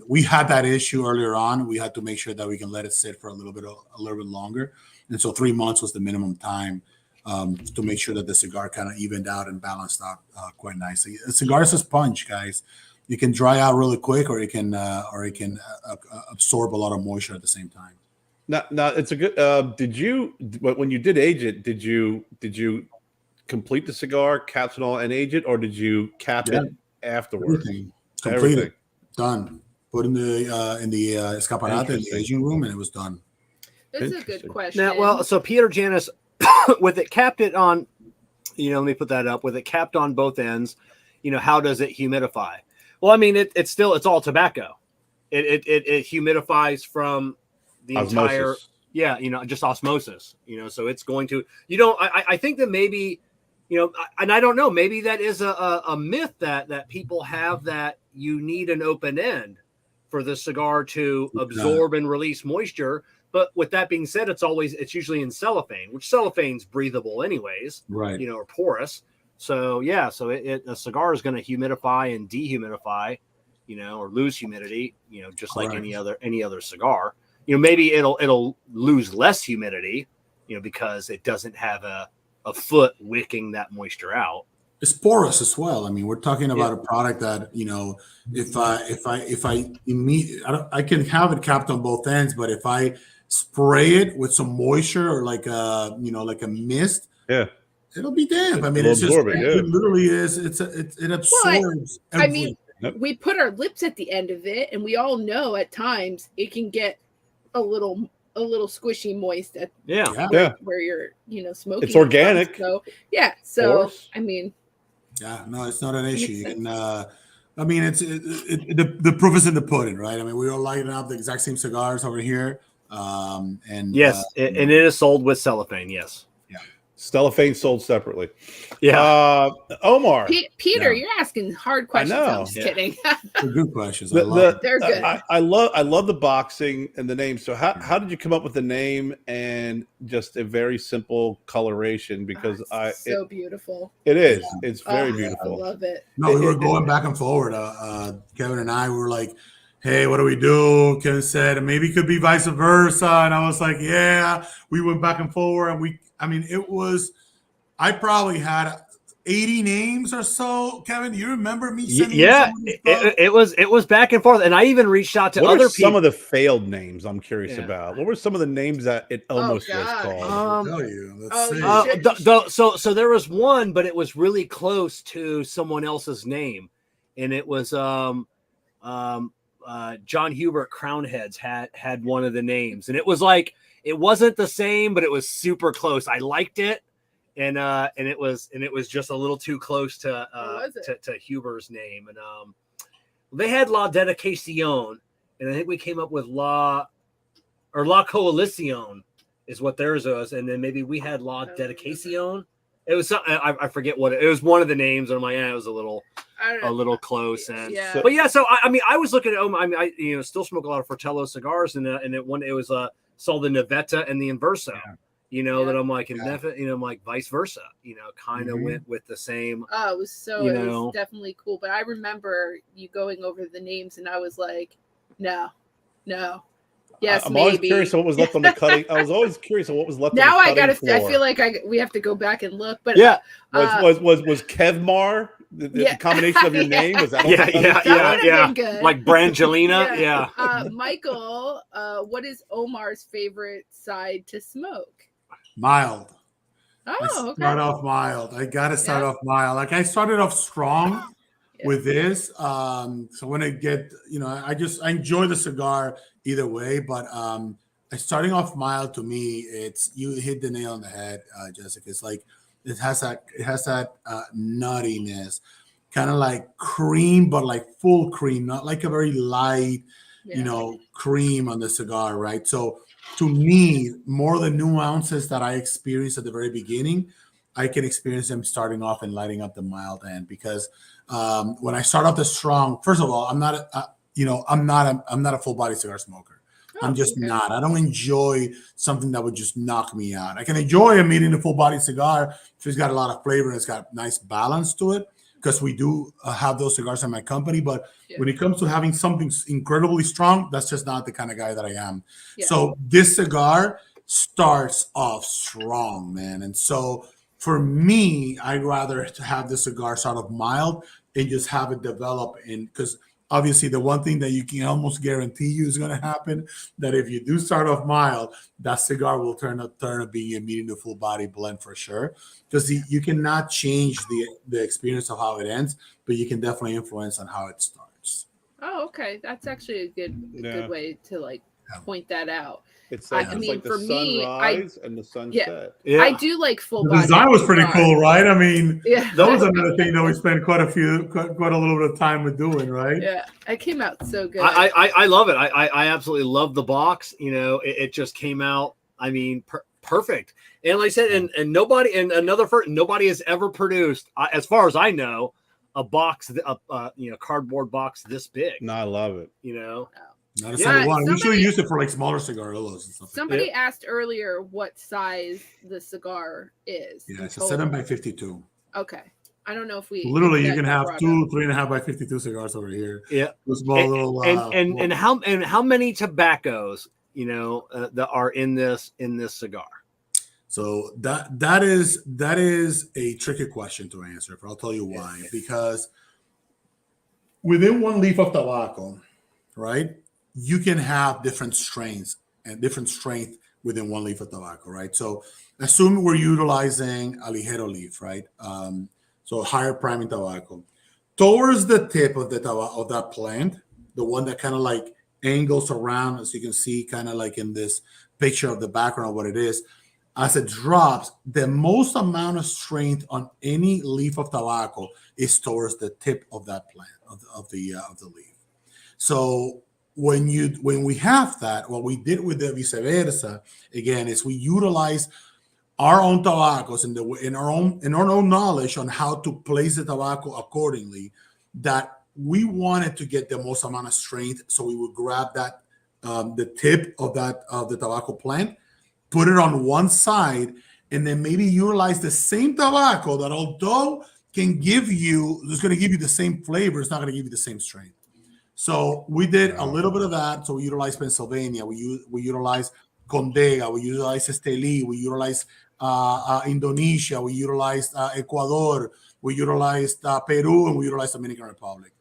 We had that issue earlier on. We had to make sure that we can let it sit for a little bit longer. And so 3 months was the minimum time to make sure that the cigar kind of evened out and balanced out quite nicely. A cigar is a sponge, guys. It can dry out really quick, or it can absorb a lot of moisture at the same time. Now it's a good. When you did age it, did you complete the cigar, caps and all, and age it, or did you cap it afterwards? Everything. Completed. Done. Put in the escaparate in the aging room, and it was done. That's a good question. Now, so Peter Janis, with it capped it on, let me put that up. With it capped on both ends, how does it humidify? Well, I mean, it's all tobacco. It humidifies from the entire, Osmosis. just osmosis, so it's going to, I think that maybe, and I don't know, maybe that is a myth that people have, that you need an open end for the cigar to absorb and release moisture. But with that being said, it's usually in cellophane, which cellophane's breathable anyways, Right. or porous. So a cigar is going to humidify and dehumidify, or lose humidity, just like any other cigar. Maybe it'll lose less humidity, because it doesn't have a foot wicking that moisture out. It's porous as well. I mean, we're talking about a product that, I can have it capped on both ends, but if I spray it with some moisture or like a mist, it'll be damp. I mean, it literally is. It absorbs. Well, I mean, we put our lips at the end of it, and we all know at times it can get a little squishy, moist at where you're smoking. It's organic. So so I mean, no, it's not an issue. You can, I mean, the proof is in the pudding, right? I mean, we are lighting up the exact same cigars over here, and yes, and it is sold with cellophane. Yes. Cellophane sold separately. Yeah. Omar. Peter, you're asking hard questions. I'm just kidding. They're good questions. They're good. I love the boxing and the name. So how did you come up with the name and just a very simple coloration? Because it's so beautiful. It is. Yeah. It's very beautiful. I love it. No, we were going back and forward. Kevin and I were like, hey, what do we do? Kevin said, maybe it could be vice versa. And I was like, yeah. We went back and forward, and I probably had 80 names or so. Kevin, you remember me sending it was back and forth. And I even reached out to other people. Some of the failed names I'm curious about. What were some of the names that it almost was called? I'll tell you. So there was one, but it was really close to someone else's name. And it was John Hubert Crownheads had one of the names, and it was like, it wasn't the same, but it was super close. I liked it, and it was just a little too close to Huber's name. And they had La Dedicación, and I think we came up with La Coalición is what theirs was, and then maybe we had La Dedicación. It was something, I forget what it was. One of the names, and I'm like, it was a little close. And but so I was looking at I still smoke a lot of Fratello cigars, and it was saw the Navetta and the Inverso, that I'm like, and I'm like Vice Versa, kind of went with the same. Oh, it was it was definitely cool. But I remember you going over the names, and I was like, no. Yes, I'm always curious on what was left on the cutting. I was always curious on what was left. Now on the cutting floor. I feel like we have to go back and look. But was Kevmar the combination of your name? Was that? Yeah. Like Brangelina. Michael, what is Omar's favorite side to smoke? Mild. Oh, okay. Start off mild. I gotta start off mild. Like I started off strong with this. So when I get, I enjoy the cigar either way, but starting off mild, to me, you hit the nail on the head, Jessica. It's like it has that nuttiness, kind of like cream, but like full cream, not like a very light, cream on the cigar, right? So to me, more the nuances that I experienced at the very beginning, I can experience them starting off and lighting up the mild end, because when I start off the strong, first of all, I'm not a full body cigar smoker. I'm just not. I don't enjoy something that would just knock me out. I can enjoy a medium to full body cigar if it's got a lot of flavor and it's got nice balance to it, because we do have those cigars in my company. But when it comes to having something incredibly strong, that's just not the kind of guy that I am. Yeah. So this cigar starts off strong, man. And so for me, I'd rather have the cigar start off mild and just have it develop because obviously the one thing that you can almost guarantee you is going to happen, that if you do start off mild, that cigar will turn up being a medium to full body blend for sure. Because you cannot change the experience of how it ends, but you can definitely influence on how it starts. Oh, okay. That's actually a good way to point that out. It's I like, mean, like the for me, sunrise and the sunset. Yeah. I do like full The body. design was pretty cool, right? I mean, Yeah. that was another thing that we spent quite a little bit of time with doing, right? Yeah, it came out so good. I love it. I absolutely love the box. You know, it just came out. I mean, perfect. And like I said, and nobody has ever produced, as far as I know, a box, cardboard box this big. No, I love it. You know, Not a single one. We should somebody- use it for like smaller cigarillos and stuff. Somebody asked earlier what size the cigar is. Yeah, it's a total. 7x52. Okay. I don't know if we Literally, if you that can got have brought two up. 3.5x52 cigars over here. Yeah. Those small little. And how many tobaccos that are in this cigar? So that is a tricky question to answer. But I'll tell you why. Because within one leaf of tobacco, right, you can have different strains and different strength within one leaf of tobacco, right? So assume we're utilizing a ligero leaf, right? So higher priming tobacco. Towards the tip of that plant, the one that kind of like angles around, as you can see, kind of like in this picture of the background of what it is, as it drops, the most amount of strength on any leaf of tobacco is towards the tip of that plant of the leaf. So when we have that, what we did with the Vice Versa again is we utilize our own tobaccos in our own knowledge on how to place the tobacco accordingly, that we wanted to get the most amount of strength. So we would grab that the tip of the tobacco plant, put it on one side, and then maybe utilize the same tobacco that, although it's going to give you the same flavor, it's not going to give you the same strength. So we did a little bit of that. So we utilized Pennsylvania, we utilized Condega, we utilized Esteli, we utilized Indonesia, we utilized Ecuador, we utilized Peru, and we utilized Dominican Republic.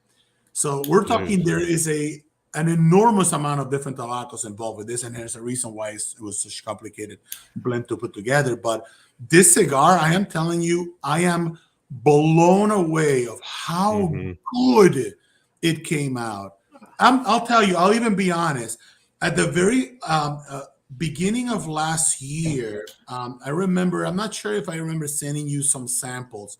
So we're talking there is an enormous amount of different tobaccos involved with this, and there's a reason why it was such a complicated blend to put together. But this cigar, I am telling you, I am blown away of how good it came out. I'll tell you, I'll even be honest. At the very beginning of last year, I remember, I'm not sure if I remember sending you some samples,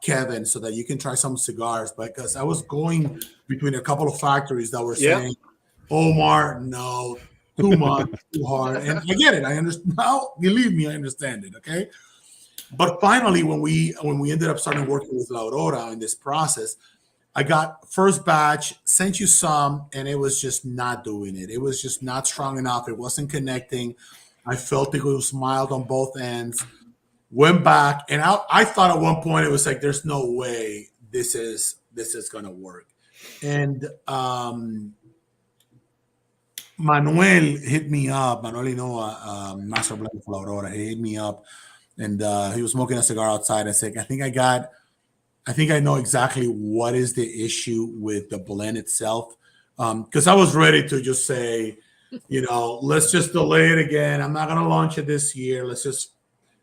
Kevin, so that you can try some cigars, because I was going between a couple of factories that were saying, Omar, no, too much, too hard. And I get it. I understand. Now, believe me, I understand it. Okay. But finally, when we ended up starting working with La Aurora in this process, I got first batch, sent you some, and it was just not doing it. It was just not strong enough. It wasn't connecting. I felt it was mild on both ends. Went back, and I thought at one point it was like, there's no way this is going to work. And Manuel hit me up. Manuel Hinoa, Master Blend for La Aurora, he hit me up, and he was smoking a cigar outside. I said, I think I know exactly what is the issue with the blend itself. Because I was ready to just say, let's just delay it again. I'm not going to launch it this year. Let's just,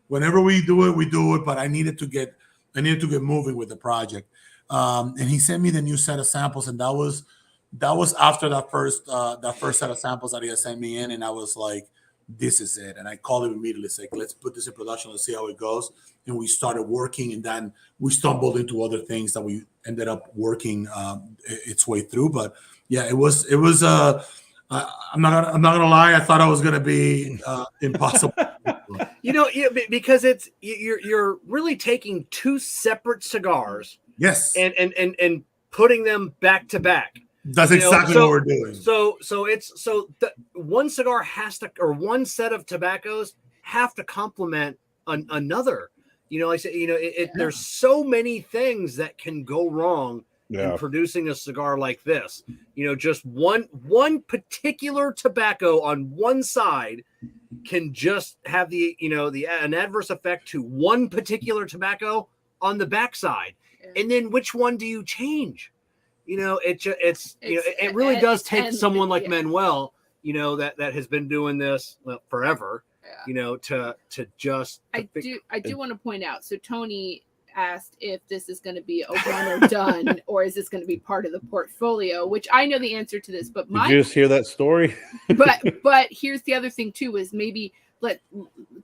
whenever we do it. But I needed to get moving with the project. And he sent me the new set of samples, and that was after that first set of samples that he had sent me in, and I was like, this is it. And I called him immediately, like, let's put this in production, let's see how it goes. And we started working, and then we stumbled into other things that we ended up working its way through. But yeah, it was I'm not gonna lie, I thought it was gonna be impossible. Because you're really taking two separate cigars, yes, and putting them back to back. That's exactly what we're doing. So one cigar or one set of tobaccos have to complement another. I said, there's so many things that can go wrong in producing a cigar like this. Just one particular tobacco on one side can just have an adverse effect to one particular tobacco on the backside. And then which one do you change? It really does take someone like Manuel, that has been doing this forever, to just. I do want to point out. So Tony asked if this is going to be a one or done, or is this going to be part of the portfolio, which I know the answer to this, but Did you just hear that story? but here's the other thing too, is maybe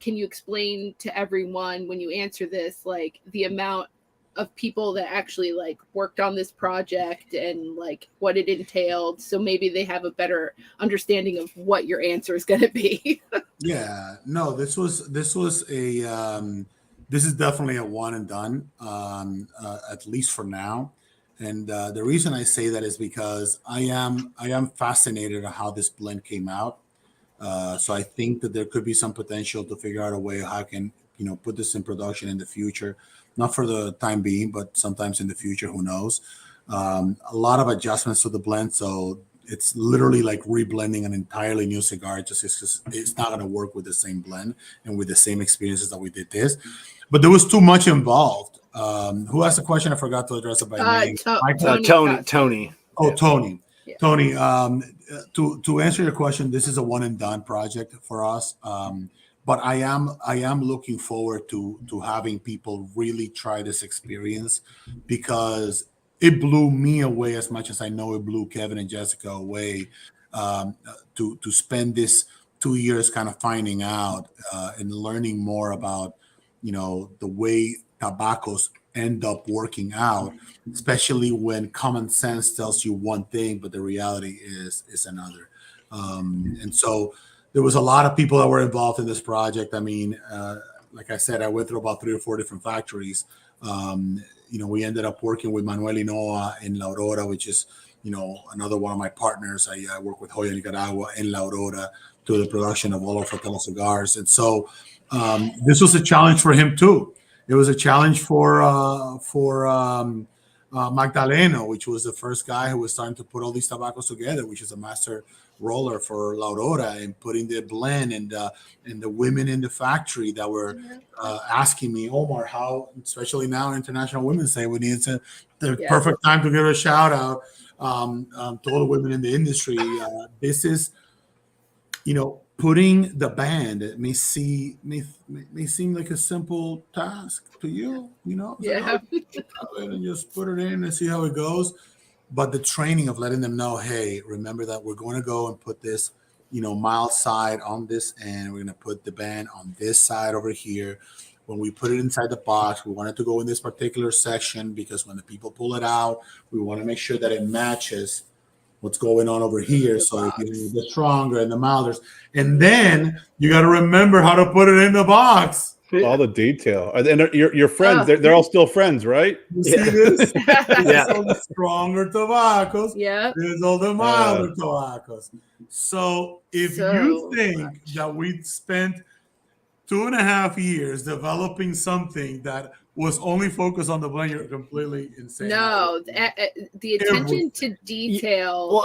can you explain to everyone when you answer this, like the amount of people that actually like worked on this project and like what it entailed, so maybe they have a better understanding of what your answer is going to be. Yeah, no, this was a this is definitely a one and done, at least for now. And the reason I say that is because I am fascinated on how this blend came out. So I think that there could be some potential to figure out a way how I can, put this in production in the future, not for the time being, but sometimes in the future, who knows? A lot of adjustments to the blend, so it's literally like reblending an entirely new cigar. It's not going to work with the same blend and with the same experiences that we did this. But there was too much involved. Who asked the question? I forgot to address it by name. Tony. Oh, Tony. Yeah. Tony, to answer your question, this is a one and done project for us. But I am looking forward to having people really try this experience, because it blew me away as much as I know it blew Kevin and Jessica away, to spend this 2 years kind of finding out and learning more about the way tobaccos end up working out, especially when common sense tells you one thing, but the reality is another. And so there was a lot of people that were involved in this project. I mean, like I said, I went through about 3 or 4 different factories. We ended up working with Manuel Hinoa in La Aurora, which is, another one of my partners. I work with Joya Nicaragua in La Aurora to the production of all of Fratello Cigars. And so this was a challenge for him too. It was a challenge for Magdaleno, which was the first guy who was starting to put all these tobaccos together, which is a master roller for La Aurora, and putting the blend, and the women in the factory that were asking me, Omar, how, especially now International Women's Day, we need the perfect time to give a shout out to all the women in the industry. This is, putting the band, it may seem like a simple task to you, and just put it in and see how it goes. But the training of letting them know, hey, remember that we're going to go and put this, mild side on this end. We're going to put the band on this side over here. When we put it inside the box, we want it to go in this particular section, because when the people pull it out, we want to make sure that it matches what's going on over here. So if you the stronger and the milder, and then you got to remember how to put it in the box. All the detail. And your friends, they're all still friends, right? You see this? This is all the stronger tobaccos. Yeah. There's all the milder tobaccos. So if you think that we spent 2.5 years developing something that was only focused on the blend, you're completely insane. No, the attention to detail. Well,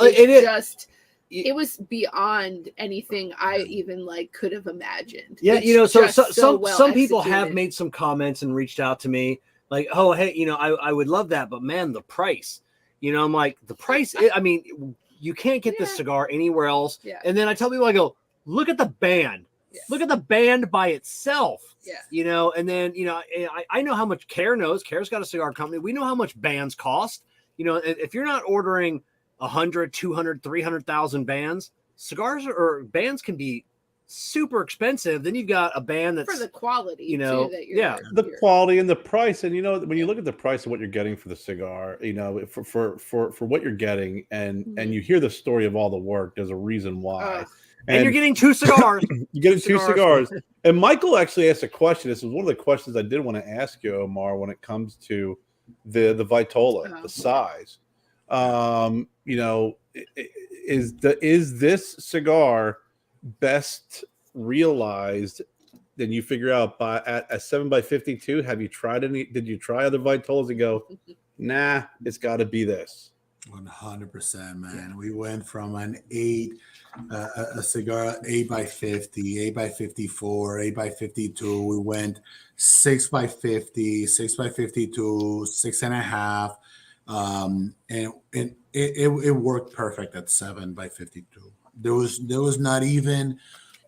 it was beyond anything I even like could have imagined. Yeah, some people have executed. made some comments and reached out to me like, oh, hey, I would love that, but man, the price. I'm like, the price. I mean, you can't get this cigar anywhere else. Yeah. And then I tell people, I go, look at the band. Yeah. Look at the band by itself. Yeah. And then I know how much Kerr knows. Kerr's got a cigar company. We know how much bands cost. If you're not ordering 100, 200, 300,000 bands, cigars or bands can be super expensive. Then you've got a band that's for the quality, too, the quality and the price. And when you look at the price of what you're getting for the cigar, for what you're getting, and you hear the story of all the work, there's a reason why. And you're getting 2 cigars. You're getting 2 cigars. And Michael actually asked a question. This is one of the questions I did want to ask you, Omar, when it comes to the Vitola, the size. Is this cigar best realized? Then you figure out at a 7x52. Have you tried any? Did you try other Vitolas and go, nah, it's got to be this? 100%, man. We went from an 8, a cigar 8x50, 8x54, 8x52. We went 6x50, 6x52, 6.5. And it worked perfect at 7x52. There was not even,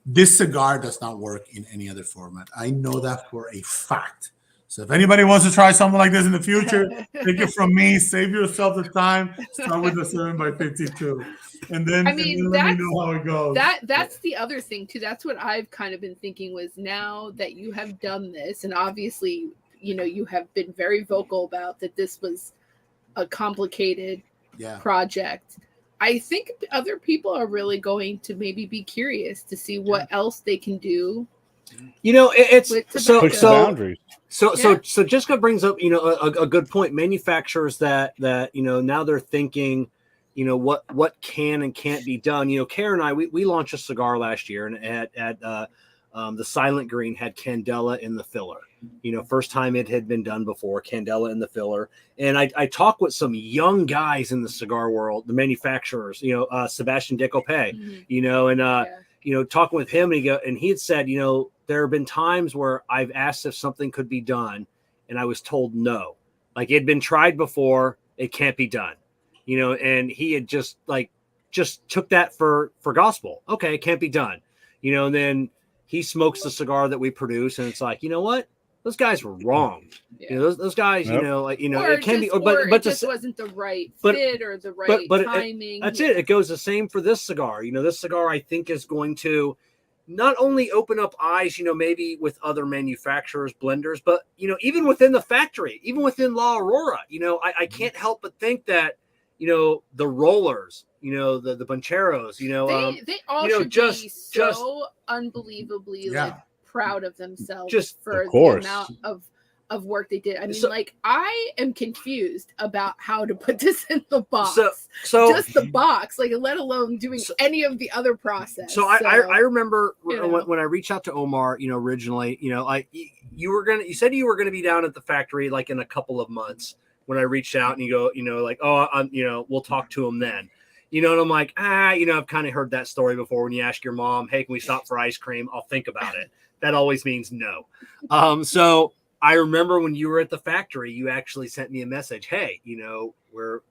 this cigar does not work in any other format. I know that for a fact. So if anybody wants to try something like this in the future, take it from me. Save yourself the time. Start with the 7x52, and then, I mean, let me know how it goes. That's the other thing too. That's what I've kind of been thinking was now that you have done this, and obviously, you have been very vocal about that this was a complicated project. I think other people are really going to maybe be curious to see what else they can do. It's push the boundaries. So Jessica brings up, a good point. Manufacturers that now they're thinking, what can and can't be done. Kerr and I, we launched a cigar last year, and at the Silent Green had Candela in the filler. First time it had been done before, Candela in the filler. And I talked with some young guys in the cigar world, the manufacturers, Sebastian Decope, and talking with him, and he had said, there have been times where I've asked if something could be done, and I was told no. Like, it had been tried before, it can't be done. And he had just took that for gospel. Okay, it can't be done. And then he smokes the cigar that we produce, and it's like, you know what? Those guys were wrong. Yeah. Those guys, or it can be, but it just wasn't the right fit or the right timing. That's it. It goes the same for this cigar. This cigar I think is going to not only open up eyes, maybe with other manufacturers, blenders, but even within the factory, even within La Aurora, I can't help but think that the rollers, the bancheros, they all should be so unbelievably proud of themselves for the amount of work they did. I mean, I am confused about how to put this in the box. So just the box, let alone doing any of the other process. So I remember when I reached out to Omar, originally, you said you were gonna be down at the factory in a couple of months. When I reached out and you go, we'll talk to him then. And I'm like, I've kind of heard that story before. When you ask your mom, hey, can we stop for ice cream? I'll think about it. That always means no. So I remember when you were at the factory, you actually sent me a message. Hey, we're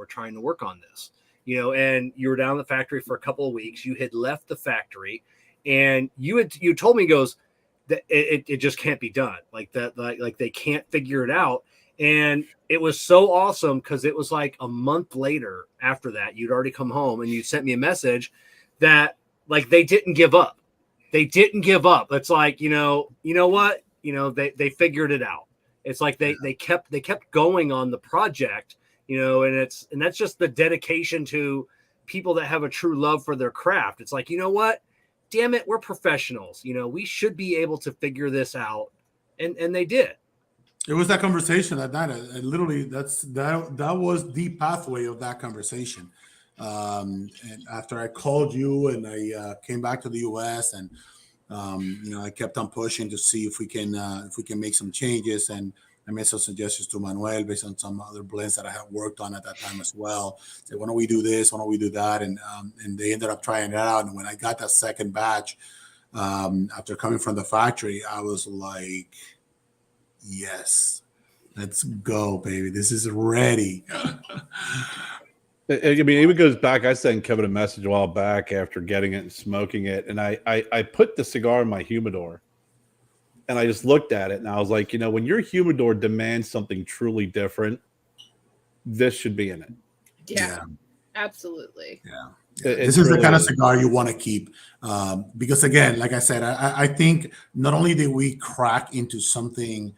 trying to work on this, and you were down at the factory for a couple of weeks. You had left the factory, and you told me, goes, that it just can't be done. Like they can't figure it out. And it was so awesome because it was like a month later after that, you'd already come home and you sent me a message that they didn't give up. They didn't give up. It's like, you know what? They figured it out. It's like they kept going on the project, and that's just the dedication to people that have a true love for their craft. It's like, you know what? Damn it, we're professionals. We should be able to figure this out. And they did. It was that conversation that night. Literally, that was the pathway of that conversation. And after I called you and I came back to the U.S. and I kept on pushing to see if we can make some changes, and I made some suggestions to Manuel based on some other blends that I had worked on at that time as well. Say, why don't we do this? Why don't we do that? And they ended up trying it out. And when I got that second batch, after coming from the factory, I was like, yes, let's go, baby. This is ready. I mean, it even goes back. I sent Kevin a message a while back after getting it and smoking it. And I put the cigar in my humidor and I just looked at it and I was like, when your humidor demands something truly different, this should be in it. Yeah. Absolutely. Yeah. This is the kind of cigar you want to keep because, again, like I said, I think not only did we crack into something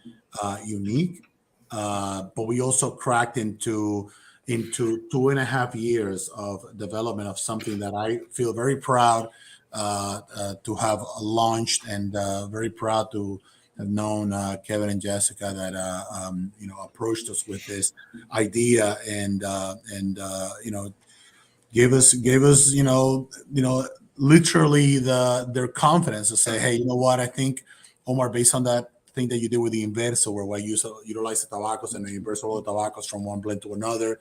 unique, but we also cracked into 2.5 years of development of something that I feel very proud to have launched, and very proud to have known Kevin and Jessica that approached us with this idea and gave us literally their confidence to say, hey, you know what, I think, Omar, based on that thing that you did with the Inverso, where you utilize the tabacos and the Inverso all the tabacos from one blend to another,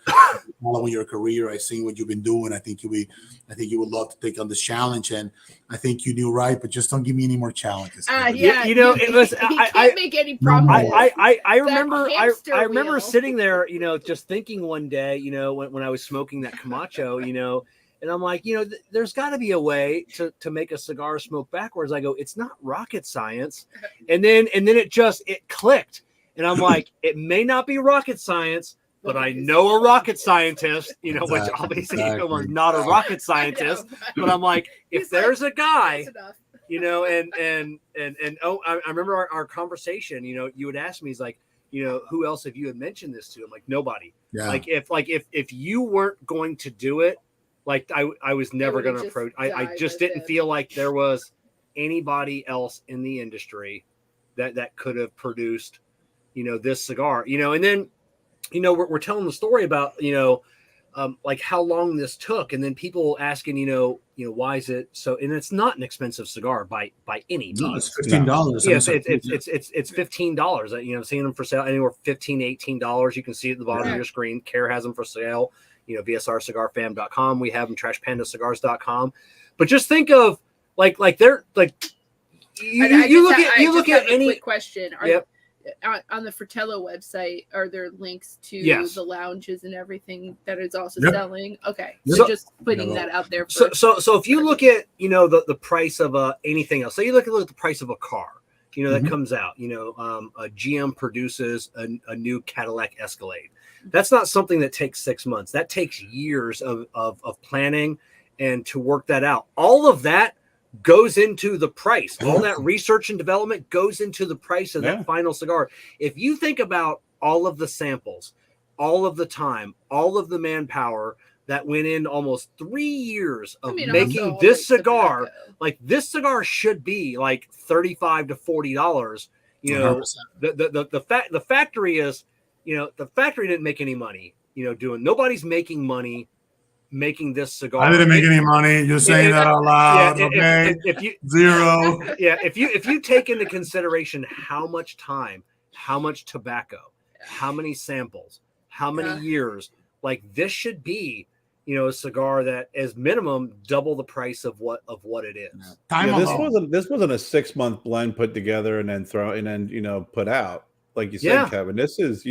following your career, I've seen what you've been doing. I think you would love to take on this challenge, and I think you knew right, but just don't give me any more challenges. It was. I can't make any promises. I remember sitting there, just thinking one day, when I was smoking that Camacho, and I'm like, there's got to be a way to make a cigar smoke backwards. I go, it's not rocket science. And then it clicked. And I'm like, it may not be rocket science, but I know a rocket scientist, you know, which obviously I'm not a rocket scientist, but I'm like, if there's a guy, you know, and oh, I remember our conversation, you know, you would ask me, he's like, you know, who else have you had mentioned this to? I'm like, nobody. Yeah. Like if you weren't going to do it, like I was never going to approach. I just didn't feel like there was anybody else in the industry that could have produced, you know, this cigar, you know. And then, you know, we're telling the story about, you know, like how long this took, and then people asking, you know, why is it so? And it's not an expensive cigar by any means. No, it's $15. Yes, it's $15. You know, seeing them for sale anywhere $15, $18. You can see at the bottom of your screen. Kerr has them for sale. You know, VSRCigarFam.com. We have them TrashPandaCigars.com. But just think of like they're like you look at any quick question. On the Fratello website, are there links to the lounges and everything that is also selling? Okay, so just putting that out there. So if you look at, you know, the price of anything else, so you look at the price of a car, you know, that comes out, you know, a GM produces a new Cadillac Escalade. That's not something that takes 6 months. That takes years of planning and to work that out. All of that goes into the price. All that research and development goes into the price of that final cigar. If you think about all of the samples, all of the time, all of the manpower that went in almost 3 years of making this cigar, like this cigar should be like $35 to $40. You know, 100%. The factory is, you know, the factory didn't make any money, you know, nobody's making money making this cigar. I didn't make any money. You're saying that out loud. Okay. If you zero. Yeah. If you take into consideration how much time, how much tobacco, how many samples, how many years, like this should be, you know, a cigar that as minimum double the price of what it is. This wasn't a 6 month blend put together and then you know, put out. Like you said, Kevin, this is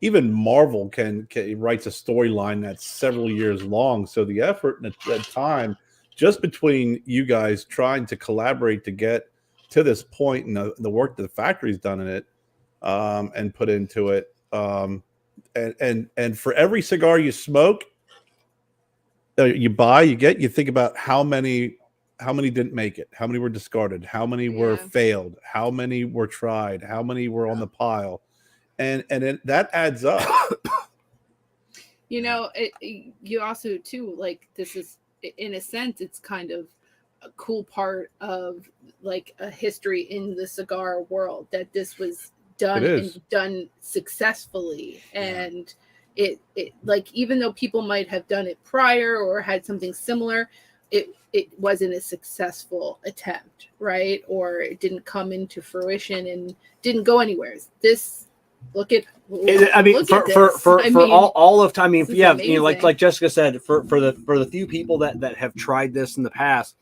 even Marvel can writes a storyline that's several years long. So the effort and the time just between you guys trying to collaborate to get to this point and the work that the factory's done in it and put into it. And for every cigar you smoke, you buy, you think about how many didn't make it, how many were discarded, how many were failed, how many were tried, how many were on the pile. And that adds up. You know, you also too, like, this is, in a sense, it's kind of a cool part of like a history in the cigar world that this was done and done successfully. And it like, even though people might have done it prior or had something similar, it wasn't a successful attempt, right? Or it didn't come into fruition and didn't go anywhere. This, look at, I mean, for all of time. I mean, yeah, you know, like Jessica said, for the few people that have tried this in the past,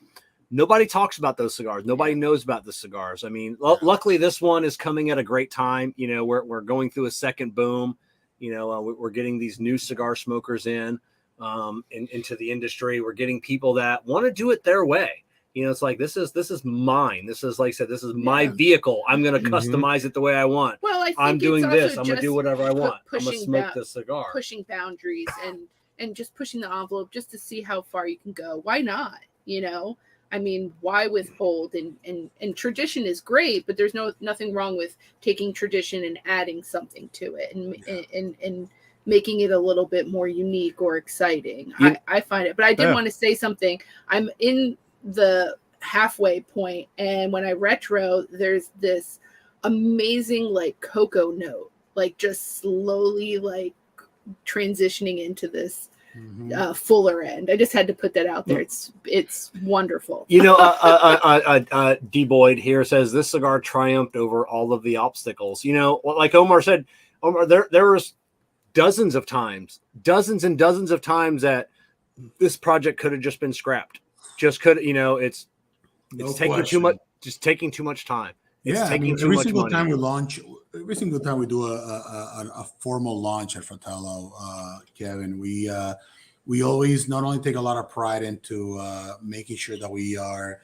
nobody talks about those cigars. Nobody knows about the cigars. I mean, luckily this one is coming at a great time. You know, we're going through a second boom. You know, we're getting these new cigar smokers into the industry. We're getting people that want to do it their way. You know, it's like, this is mine. This is, like I said, this is my vehicle. I'm going to customize it the way I want. Well, I think I'm doing this. I'm going to do whatever I want. I'm going to smoke this cigar. Pushing boundaries and just pushing the envelope just to see how far you can go. Why not? You know, I mean, why withhold? And tradition is great, but there's nothing wrong with taking tradition and adding something to it and making it a little bit more unique or exciting. I find it. But I did want to say something. I'm in the halfway point, and when I retro, there's this amazing like cocoa note, like just slowly like transitioning into this fuller end. I just had to put that out there. It's wonderful. You know, D Boyd here says this cigar triumphed over all of the obstacles. You know, like Omar said, there was dozens and dozens of times that this project could have just been scrapped. Just could, you know, it's taking too much, just taking too much time. It's taking too much money. Every single time we do a formal launch at Fratello, Kevin, we always not only take a lot of pride into making sure that we are,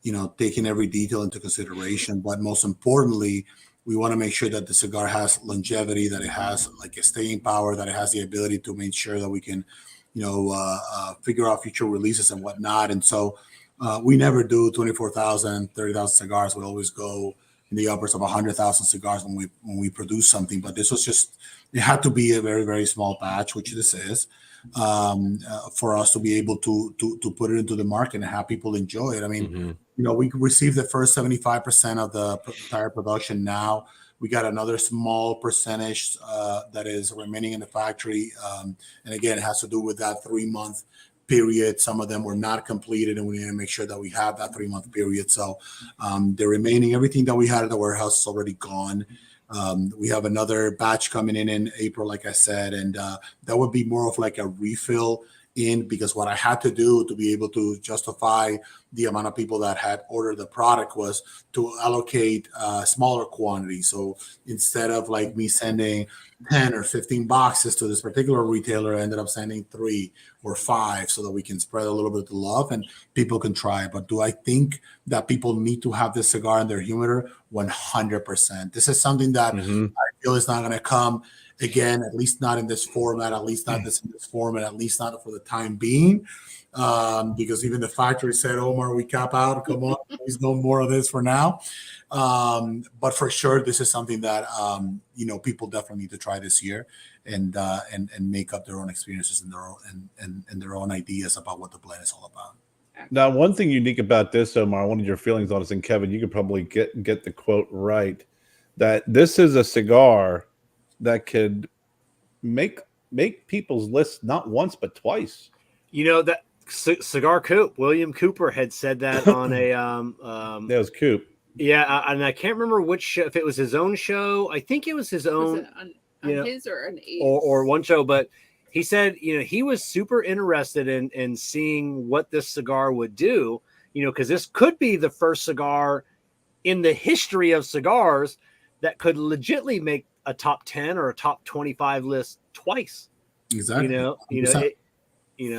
you know, taking every detail into consideration, but most importantly, We want to make sure that the cigar has longevity, that it has like a staying power, that it has the ability to make sure that we can, figure out future releases and whatnot. And so we never do 24,000, 30,000 cigars. We always go in the uppers of 100,000 cigars when we produce something. But this was just, it had to be a very, very small batch, which this is, for us to be able to put it into the market and have people enjoy it. I mean, we received the first 75% of the entire production now. We got another small percentage that is remaining in the factory. And again, it has to do with that 3-month period. Some of them were not completed, and we need to make sure that we have that 3-month period. So the remaining, everything that we had at the warehouse is already gone. We have another batch coming in April, like I said, and that would be more of like a refill in, because what I had to do to be able to justify the amount of people that had ordered the product was to allocate smaller quantities. So instead of like me sending 10 or 15 boxes to this particular retailer, I ended up sending 3 or 5 so that we can spread a little bit of love and people can try it. But do I think that people need to have this cigar in their humidor? 100%. This is something that I feel is not going to come again, at least not in this format, at least not in this format, at least not for the time being. Because even the factory said, Omar, we cap out. Come on, please no more of this for now. But for sure, this is something that people definitely need to try this year and make up their own experiences and their own ideas about what the blend is all about. Now, one thing unique about this, Omar, one of your feelings on this, and Kevin, you could probably get the quote right, that this is a cigar that could make people's lists not once but twice. That Cigar Coop, William Cooper had said that on a that was Coop. Yeah, and I can't remember which show, if it was his own show. I think it was his own, on his or an Ace? or one show. But he said, he was super interested in seeing what this cigar would do. Because this could be the first cigar in the history of cigars that could legitimately make a top 10 or a top 25 list twice. Exactly.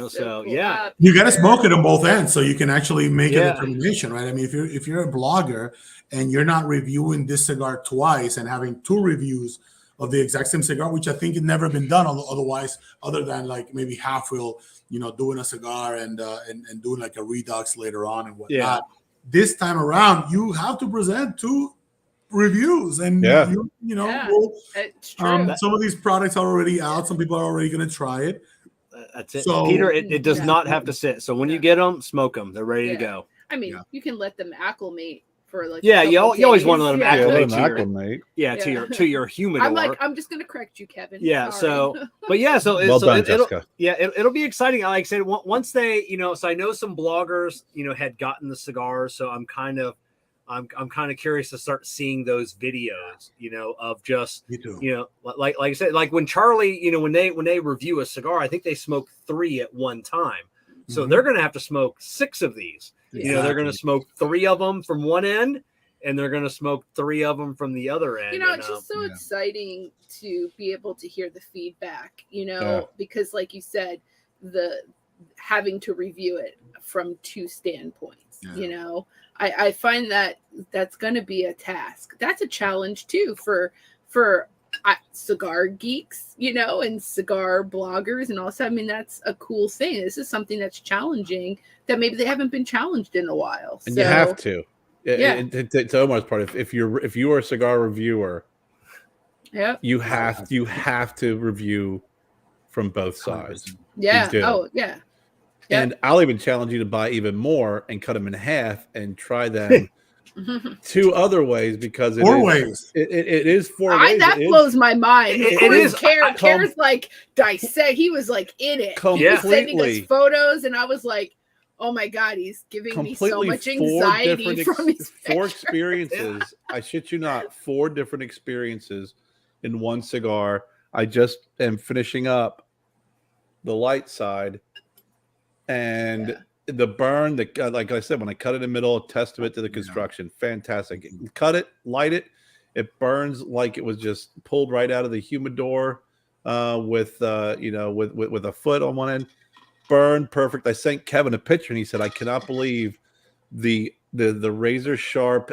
So yeah, you got to smoke it on both ends so you can actually make a determination, right? I mean, if you're a blogger and you're not reviewing this cigar twice and having 2 reviews of the exact same cigar, which I think had never been done otherwise, other than like maybe half will, doing a cigar and doing like a redux later on and whatnot. Yeah. This time around, you have to present 2 reviews, and it's true. some of these products are already out. Some people are already going to try it. That's it. So, Peter, it does not have to sit. So when you get them, smoke them. They're ready to go. I mean, you can let them acclimate for like. You always want to let them acclimate. To your humidor. I'm just going to correct you, Kevin. Yeah. Sorry. Well done, Jessica. It'll be exciting. Like I said, once they, so I know some bloggers, had gotten the cigars, so I'm kind of curious to start seeing those videos, of just, like I said, like when Charlie, when they review a cigar, I think they smoke 3 at one time. So they're going to have to smoke 6 of these. Exactly. They're going to smoke 3 of them from one end, and they're going to smoke 3 of them from the other end. It's just so exciting to be able to hear the feedback, because like you said, the having to review it from 2 standpoints, I find that that's going to be a task. That's a challenge too for cigar geeks, and cigar bloggers and also. I mean, that's a cool thing. This is something that's challenging that maybe they haven't been challenged in a while. And you have to. To Omar's part, if you are a cigar reviewer, you have to review from both sides. Yeah. Oh, yeah. And I'll even challenge you to buy even more and cut them in half and try them 2 other ways, because it is 4 ways. That blows my mind. It is. Kerr's like dissect. He was like in it. He was sending us photos, and I was like, "Oh my god, he's giving me so much anxiety from his 4 experiences." I shit you not, 4 different experiences in one cigar. I just am finishing up the light side. And the burn, like I said, when I cut it in the middle, a testament to the construction. Fantastic. Cut it, light it. It burns like it was just pulled right out of the humidor with a foot on one end. Burn perfect. I sent Kevin a picture, and he said, "I cannot believe the razor sharp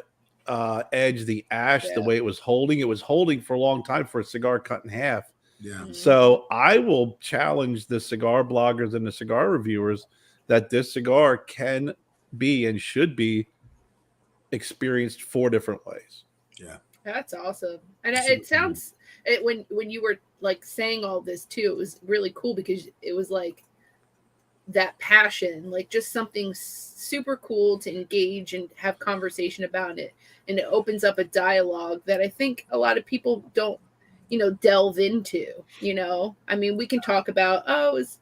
edge, the ash, the way it was holding for a long time for a cigar cut in half. Yeah. So I will challenge the cigar bloggers and the cigar reviewers that this cigar can be and should be experienced 4 different ways. Yeah. That's awesome. And it sounds when you were like saying all this too, it was really cool because it was like that passion, like just something super cool to engage and have conversation about it. And it opens up a dialogue that I think a lot of people don't, delve into, I mean, we can talk about,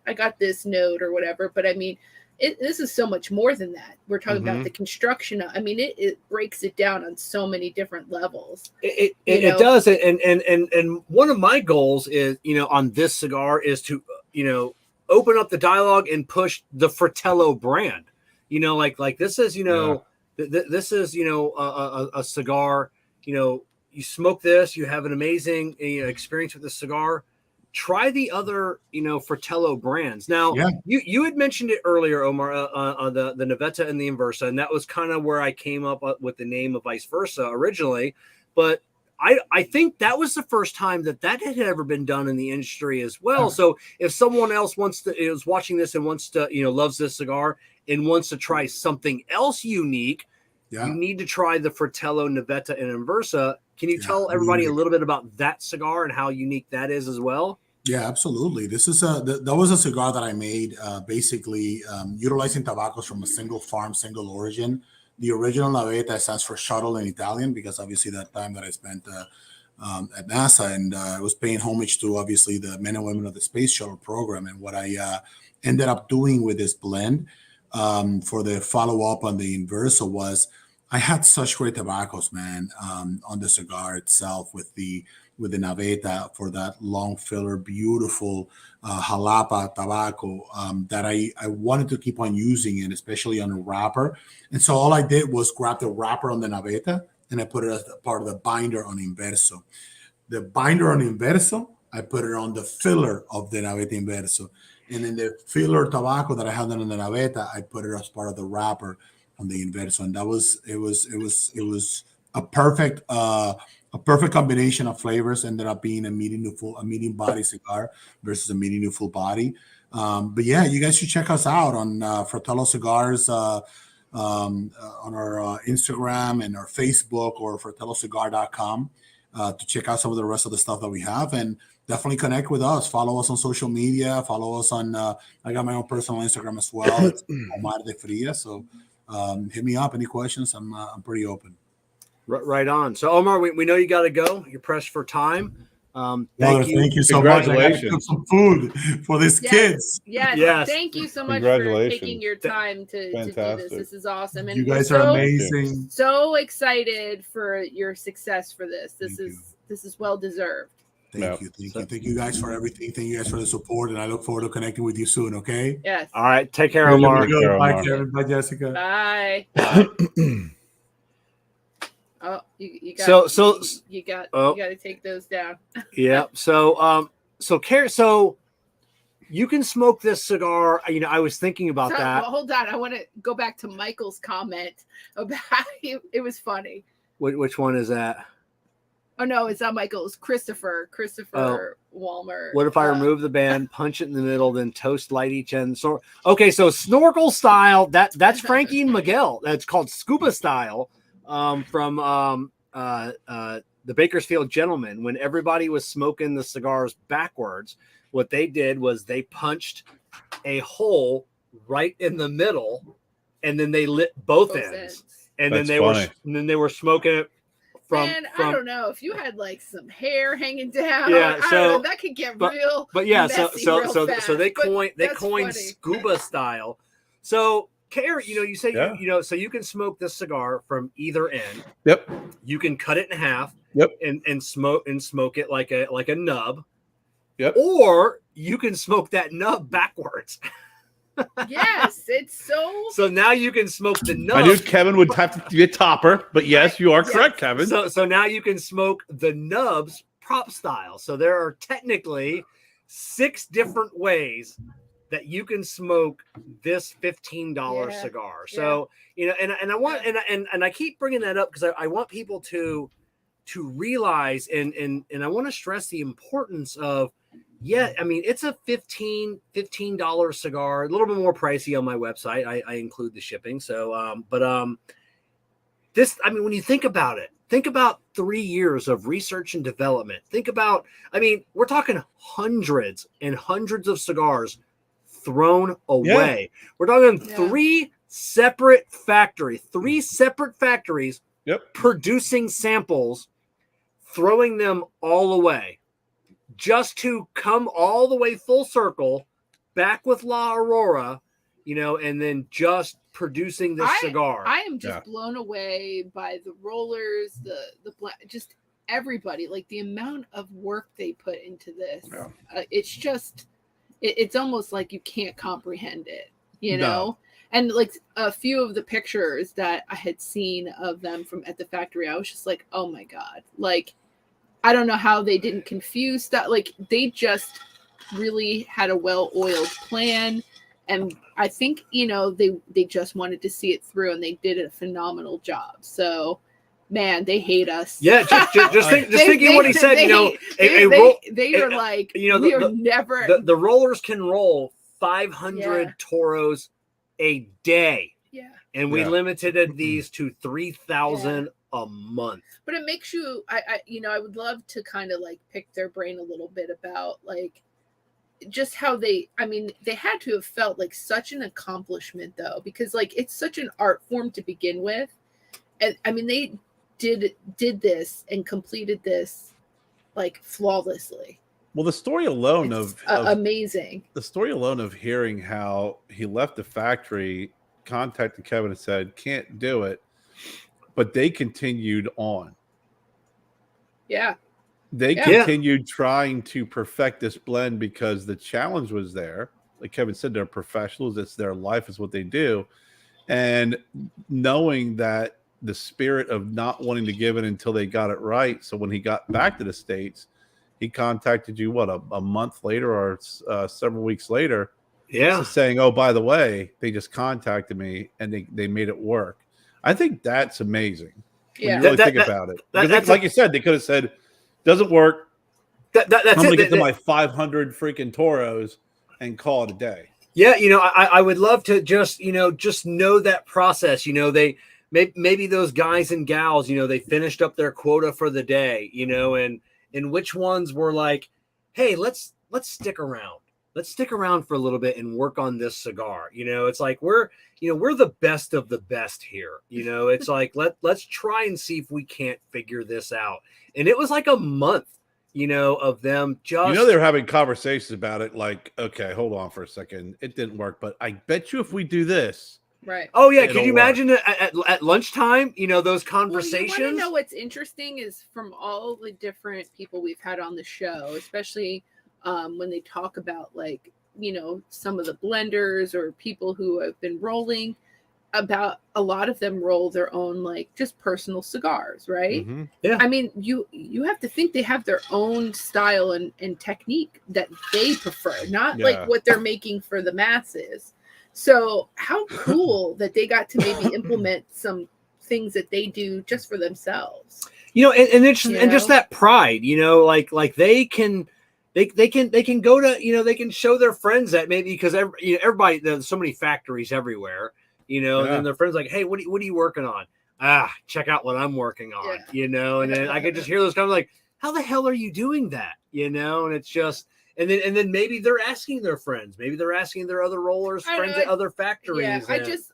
I got this note or whatever, but I mean, this is so much more than that. We're talking about the construction. I mean, it breaks it down on so many different levels. It does. And one of my goals is, on this cigar is to, open up the dialogue and push the Fratello brand, like this is, this is, a cigar, you smoke this, you have an amazing experience with the cigar. Try the other, Fratello brands. Now, you had mentioned it earlier, Omar, the Navetta and the Inversa, and that was kind of where I came up with the name of Vice Versa originally. But I think that was the first time that had ever been done in the industry as well. So if someone else is watching this and wants to, loves this cigar and wants to try something else unique, you need to try the Fratello Navetta and Inversa. Can you tell everybody a little bit about that cigar and how unique that is as well? Yeah, absolutely. This is that was a cigar that I made basically utilizing tobaccos from a single farm, single origin. The original Navetta stands for shuttle in Italian because obviously that time that I spent at NASA and I was paying homage to obviously the men and women of the space shuttle program. And what I ended up doing with this blend for the follow-up on the Inversa was I had such great tobaccos, man, on the cigar itself with the Navetta for that long filler, beautiful jalapa tobacco that I wanted to keep on using it, especially on a wrapper. And so all I did was grab the wrapper on the Navetta and I put it as part of the binder on Inverso. The binder on Inverso, I put it on the filler of the Navetta Inverso. And then the filler tobacco that I had on the Navetta, I put it as part of the wrapper on the Inverso. And that was it was a perfect combination of flavors. Ended up being a medium body cigar versus a medium full body. But yeah, you guys should check us out on Fratello Cigars on our Instagram and our Facebook or fratellocigar.com to check out some of the rest of the stuff that we have, and definitely connect with us. Follow us on social media. Follow us on I got my own personal Instagram as well. It's Omar de Frias. So hit me up. Any questions? I'm pretty open. Right on. So Omar, we know you got to go. You're pressed for time. Thank you so much. I got to cook some food for these kids. Yes. Thank you so much for taking your time to do this. This is awesome. And you guys are amazing. So excited for your success for this. This is well deserved. Thank you guys for everything. Thank you guys for the support, and I look forward to connecting with you soon. Okay. Yes. All right. Take care, Omar. Bye, Kevin. Bye, Jessica. Bye. Oh, you got you got to take those down. Yeah. So Kerr, so you can smoke this cigar. I was thinking about that. Well, hold on. I want to go back to Michael's comment about it was funny. Which one is that? Oh no, it's not Michael. It's Christopher Walmer. What if I remove the band, punch it in the middle, then toast light each end? So so snorkel style. That's Frankie and Miguel. That's called scuba style. From the Bakersfield Gentlemen, when everybody was smoking the cigars backwards, what they did was they punched a hole right in the middle, and then they lit both ends. And then they were smoking it from. I don't know if you had like some hair hanging down. Yeah, I don't know, that could get real. But yeah, messy so they coined funny. scuba style. So. Kerr, you say so you can smoke this cigar from either end. Yep. You can cut it in half. Yep. And smoke it like a nub. Yep. Or you can smoke that nub backwards. Yes, it's so. So now you can smoke the nub. I knew Kevin would have to be a topper, but yes, you are correct, Kevin. So now you can smoke the nubs prop style. So there are technically 6 different ways that you can smoke this $15 Yeah. cigar. So, you know, and I want, and I keep bringing that up because I want people to realize, and I want to stress the importance of, I mean, it's a $15 cigar, a little bit more pricey on my website. I include the shipping. So, this, I mean, when you think about it, think about 3 years of research and development. Think about, I mean, we're talking hundreds and hundreds of cigars thrown away. We're talking three separate factories producing samples, throwing them all away, just to come all the way full circle back with La Aurora, you know, and then just producing this cigar. I am just blown away by the rollers, the just everybody, like the amount of work they put into this. It's just, it's almost like you can't comprehend it, you know? And like a few of the pictures that I had seen of them from at the factory, I was just like, oh my God. Like, I don't know how they didn't confuse stuff. Like, they just really had a well-oiled plan. And I think, you know, they just wanted to see it through, and they did a phenomenal job. So, man, they hate us. Yeah, just thinking what he said, you know, they are like, you know, we are never. The rollers can roll 500 toros a day. Yeah. And we limited these to 3,000 a month. But it makes you, I would love to kind of like pick their brain a little bit about like just how they had to have felt like such an accomplishment though, because like it's such an art form to begin with. And I mean, they did this and completed this like flawlessly. Well, the story alone it's of amazing. The story alone of hearing how he left the factory, contacted Kevin and said, can't do it. But they continued on. Yeah. They continued trying to perfect this blend because the challenge was there. Like Kevin said, they're professionals. It's their life, is what they do. And knowing that the spirit of not wanting to give it until they got it right. So when he got back to the States, he contacted you, a month later or several weeks later, saying, oh, by the way, they just contacted me and they made it work. I think that's amazing. When you really think about it. Because like you said, they could have said, doesn't work. That's I'm going to get to my 500 freaking toros and call it a day. Yeah, you know, I would love to just know that process. You know, they maybe those guys and gals, you know, they finished up their quota for the day, you know, and which ones were like, hey, let's stick around. Let's stick around for a little bit and work on this cigar. You know, it's like we're the best of the best here. You know, it's like let's try and see if we can't figure this out. And it was like a month, you know, of them just. You know, they were having conversations about it. Like, okay, hold on for a second, it didn't work, but I bet you if we do this. Right. Oh yeah, can you imagine at lunchtime? You know, those conversations. Well, you want to know what's interesting is from all the different people we've had on the show, especially when they talk about like, you know, some of the blenders or people who have been rolling, about a lot of them roll their own like just personal cigars, right? Mm-hmm. Yeah. I mean, you have to think they have their own style and technique that they prefer, not like what they're making for the masses. So how cool that they got to maybe implement some things that they do just for themselves. You know, and just that pride, you know, like they can go to, you know, they can show their friends that maybe because everybody, there's so many factories everywhere, you know, and then their friends like, hey, what are you working on? Check out what I'm working on, you know, and then I could just hear those kind of like, how the hell are you doing that? You know, and it's just. And then maybe they're asking their friends, maybe they're asking their other rollers, friends at other factories. Yeah,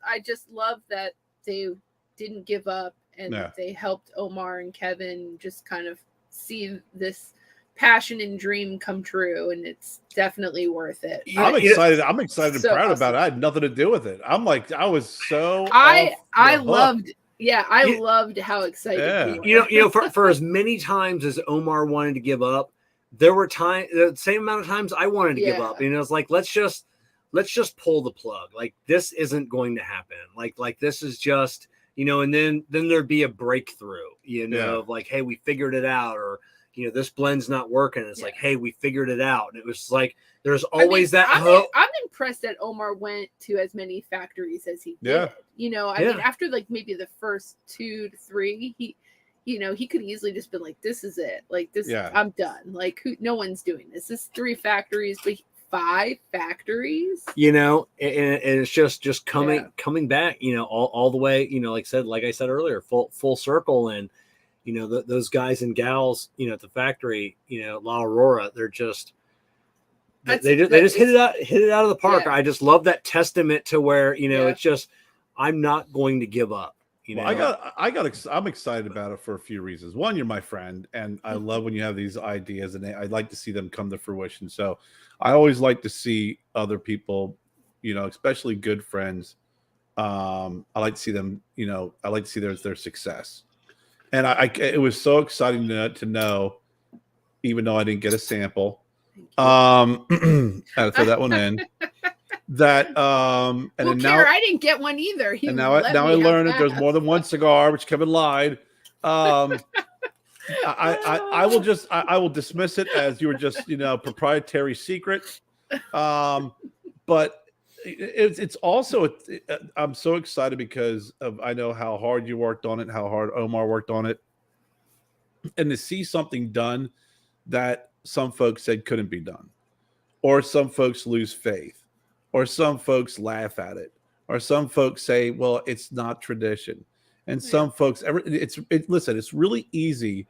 I just love that they didn't give up and they helped Omar and Kevin just kind of see this passion and dream come true, and it's definitely worth it. I'm excited. I'm excited and proud about it. I had nothing to do with it. I'm like, I was so. I loved. Yeah, I loved how excited. You know, for as many times as Omar wanted to give up. There were the same amount of times I wanted to give up. And it was like, let's just pull the plug. Like, this isn't going to happen. Like this is just, you know, and then there'd be a breakthrough, you know, of like, hey, we figured it out, or, you know, this blend's not working. It's like, hey, we figured it out. And it was like, there's always that hope. I'm impressed that Omar went to as many factories as he did. Yeah. You know, I mean, after like maybe the first 2 to 3, he, you know, he could easily just been like, this is it. Like this, I'm done. Like no one's doing this. This is 3 factories, but 5 factories. You know, and it's just coming back, you know, all the way, you know, like I said earlier, full circle. And, you know, those guys and gals, you know, at the factory, you know, La Aurora, they're just, they just hit it out of the park. Yeah. I just love that testament to where, you know, it's just, I'm not going to give up. You know? I'm excited about it for a few reasons. One, you're my friend, and I love when you have these ideas, and I'd like to see them come to fruition. So I always like to see other people, you know, especially good friends. I like to see them, you know, I like to see their success. And it was so exciting to know, even though I didn't get a sample, I had to throw that one in. That and well, now I didn't get one either. And now I learned that there's more than one cigar, which Kevin lied. I will dismiss it as you were just, you know, proprietary secret. But it's also I'm so excited because I know how hard you worked on it, how hard Omar worked on it, and to see something done that some folks said couldn't be done, or some folks lose faith, or some folks laugh at it, or some folks say, well, it's not tradition. And some folks, listen, it's really easy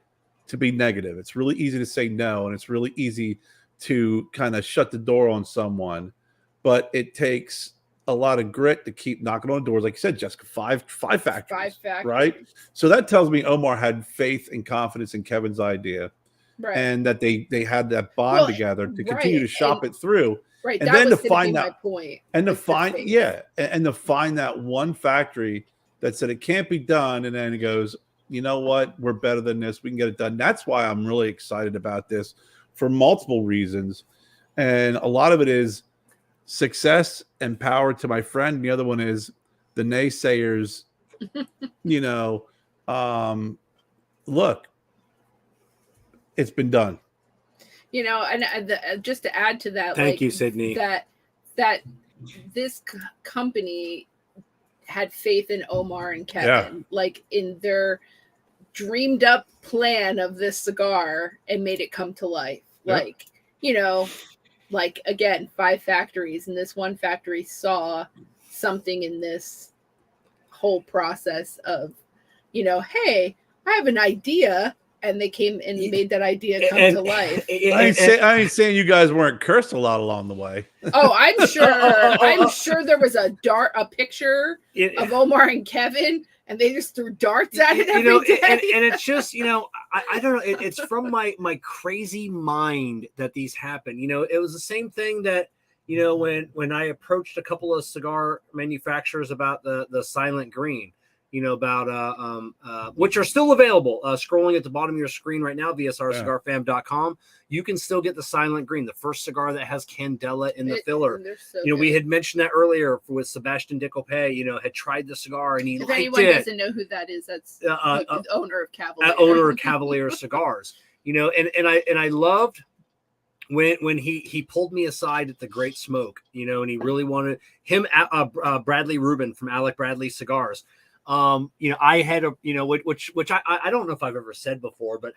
to be negative. It's really easy to say no. And it's really easy to kind of shut the door on someone. But it takes a lot of grit to keep knocking on doors. Like you said, Jessica, five factories. 5 factories. Right? So that tells me Omar had faith and confidence in Kevin's idea. Right. And that they had that bond together to continue to shop it through. Right, and that then was to find that my point. And to find and to find that one factory that said it can't be done, and then it goes, you know what, we're better than this, we can get it done. That's why I'm really excited about this for multiple reasons. And a lot of it is success and power to my friend. The other one is the naysayers, you know, look, it's been done. You know, and just to add to that, thank you, Sydney. That this company had faith in Omar and Kevin, like in their dreamed up plan of this cigar, and made it come to life. Yeah. Like, you know, like again, 5 factories, and this one factory saw something in this whole process of, you know, hey, I have an idea. And they came and made that idea come to life. I ain't saying you guys weren't cursed a lot along the way. Oh, I'm sure. I'm sure there was a picture of Omar and Kevin, and they just threw darts at it every day. And it's just, you know, I don't know. It's from my crazy mind that these happen. You know, it was the same thing that, you know, when I approached a couple of cigar manufacturers about the Silent Green. You know, about which are still available. Scrolling at the bottom of your screen right now, vsrcigarfam.com. You can still get the Silent Green, the first cigar that has Candela in the filler. So you know, we had mentioned that earlier with Sebastian Dicopé, you know, had tried the cigar and he liked it. If anyone doesn't know who that is, that's the owner of Cavalier. Owner of Cavalier Cigars. You know, and I loved when he pulled me aside at the Great Smoke, you know, and he really wanted him, Bradley Rubin from Alec Bradley Cigars. You know, I had which I don't know if I've ever said before, but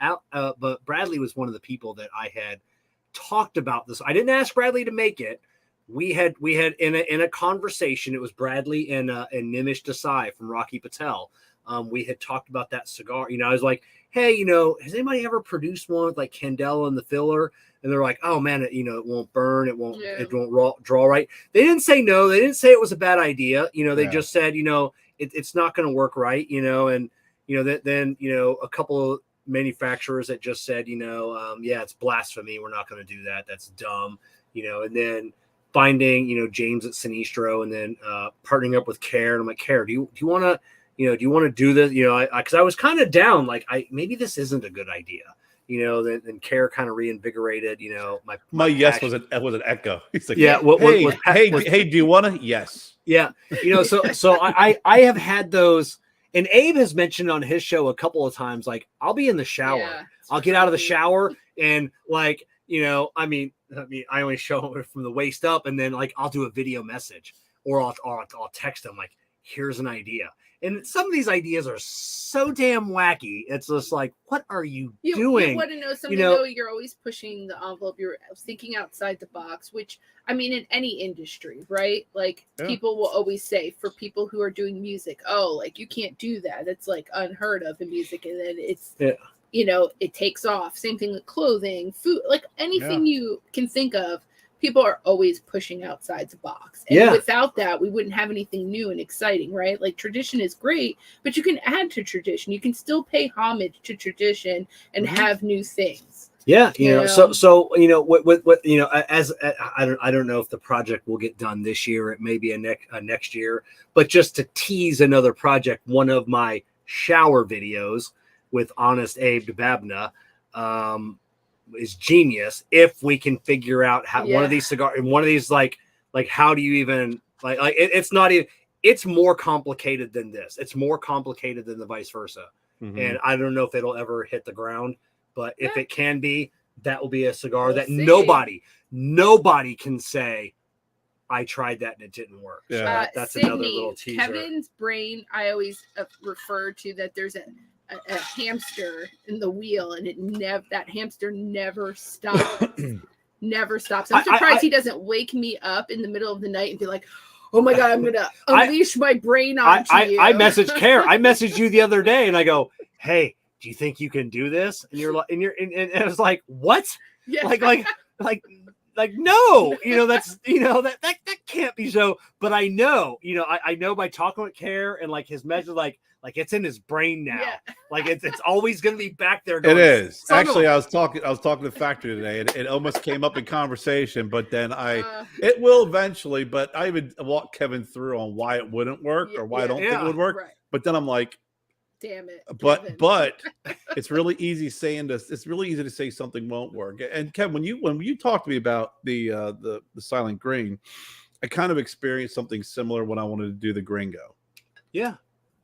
Bradley was one of the people that I had talked about this. I didn't ask Bradley to make it. We had in a conversation. It was Bradley and Nimish Desai from Rocky Patel. We had talked about that cigar. You know, I was like, hey, you know, has anybody ever produced one with like Candela in the filler? And they're like, oh man, you know, it won't burn. It won't draw right. They didn't say no. They didn't say it was a bad idea. You know, they just said, you know, it's not going to work right, you know, and, you know, then, you know, a couple of manufacturers that just said, you know, it's blasphemy. We're not going to do that. That's dumb, you know, and then finding, you know, James at Sinistro and then partnering up with Kerr. And I'm like, Kerr, do you want to do this? You know, cause I was kind of down, like maybe this isn't a good idea. You know, then Kerr kind of reinvigorated, you know, my yes was an echo. He's like, yeah, hey, do you want to? Yes. Yeah. You know, so I have had those, and Abe has mentioned on his show a couple of times, like I'll be in the shower. I'll get out of the shower and like, you know, I mean, I mean, I only show it from the waist up, and then like I'll do a video message, or I'll text them like, here's an idea. And some of these ideas are so damn wacky. It's just like, what are you doing? You want to know something, though? You're always pushing the envelope. You're thinking outside the box, which, I mean, in any industry, right? Like, people will always say, for people who are doing music, oh, like, you can't do that. It's, like, unheard of in music. And then it's, you know, it takes off. Same thing with clothing, food, like, anything you can think of. People are always pushing outside the box. And without that, we wouldn't have anything new and exciting, right? Like, tradition is great, but you can add to tradition. You can still pay homage to tradition and have new things. Yeah, you know, so you know what you know, as I don't know if the project will get done this year. It may be a next year, but just to tease another project, one of my shower videos with Honest Abe Dababna, is genius if we can figure out how one of these like how do you even like it's not even, it's more complicated than this. It's more complicated than the Vice Versa. And I don't know if it'll ever hit the ground, but if it can be, that will be a cigar that nobody can say I tried that and it didn't work. So that's Sydney, another little teaser. Kevin's brain, I always refer to that there's a hamster in the wheel, and that hamster never stops. Never stops. I'm surprised he doesn't wake me up in the middle of the night and be like, oh my God, I'm gonna unleash my brain onto you. I messaged Kerr. I messaged you the other day and I go, hey, do you think you can do this? And you're like, and I was like, what? Yeah. Like no, you know, that's, you know, that can't be so. But I know, you know, I know by talking with Kerr and like his measure, like it's in his brain now. Like it's always going to be back there. Going, it is. Actually, I was talking to Factory today, and it almost came up in conversation, but then it will eventually. But I even walked Kevin through on why it wouldn't work or why I don't think it would work. Right. But then I'm like, damn it. But it's really easy saying this. It's really easy to say something won't work. And Kevin, when you talked to me about the Silent Green, I kind of experienced something similar when I wanted to do the Gringo. Yeah.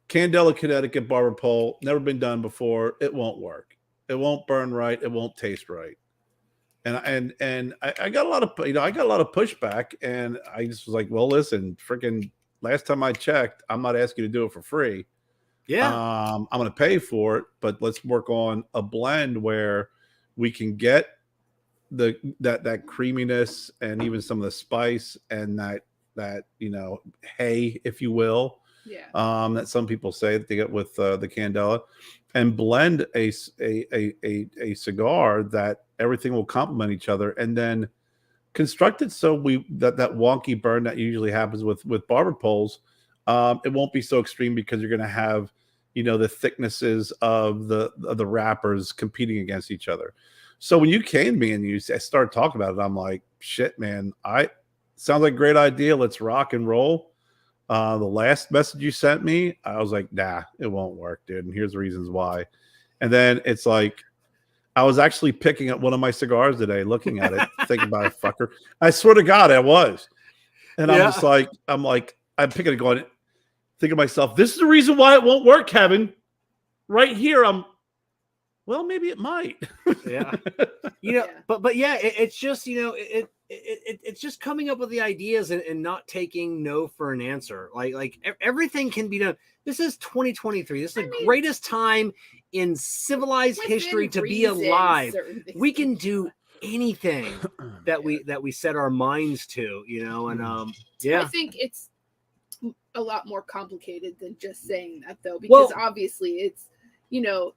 Candela, Connecticut, barber pole, never been done before. It won't work. It won't burn right. It won't taste right. And I got a lot of, you know, I got a lot of pushback, and I just was like, well, listen, freaking last time I checked, I'm not asking you to do it for free. Yeah. I'm going to pay for it, but let's work on a blend where we can get that creaminess and even some of the spice and that, you know, hay, if you will. Yeah. That some people say that they get with the Candela, and blend a cigar that everything will complement each other, and then construct it so that wonky burn that usually happens with barber poles, it won't be so extreme, because you're going to have, you know, the thicknesses of the wrappers competing against each other. So when you came to me and I started talking about it, I'm like, shit, man, sounds like a great idea. Let's rock and roll. The last message you sent me, I was like, nah, it won't work, dude. And here's the reasons why. And then it's like, I was actually picking up one of my cigars today, looking at it, thinking about it, fucker. I swear to God, I was. And I'm just like, I'm picking it going, thinking to myself, this is the reason why it won't work, Kevin. Right here, well, maybe it might. Yeah. You know, but yeah, it's just, you know, it's just coming up with the ideas and not taking no for an answer. Like everything can be done. This is 2023. This is the greatest time in civilized history to be alive. We can do anything that we set our minds to, you know, and I think it's a lot more complicated than just saying that, though, because obviously it's, you know,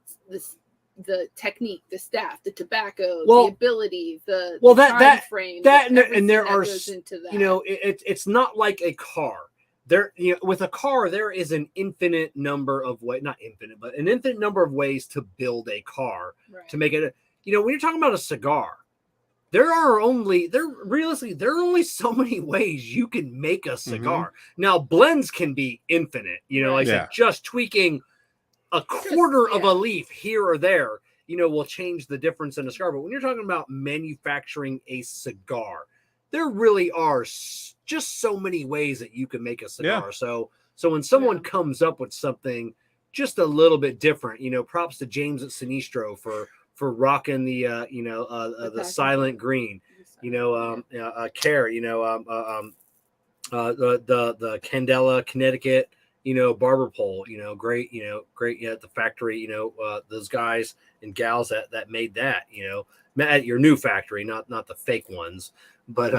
the technique, the staff, the tobacco, the ability, the time frame, and there are, goes into that. You know, it's not like a car. There, you know, with a car, there is an infinite number of not infinite, but an infinite number of ways to build a car to make it. You know, when you're talking about a cigar, there are only so many ways you can make a cigar. Now, blends can be infinite. You know, like I said, just tweaking a quarter of a leaf here or there, you know, will change the difference in a cigar. But when you're talking about manufacturing a cigar, there really are just so many ways that you can make a cigar. So when someone comes up with something just a little bit different, you know, props to James at Sinistro for rocking the Silent Green. Kerr, the Candela, Connecticut, barber pole, great, at the factory, those guys and gals that made that, at your new factory, not the fake ones, but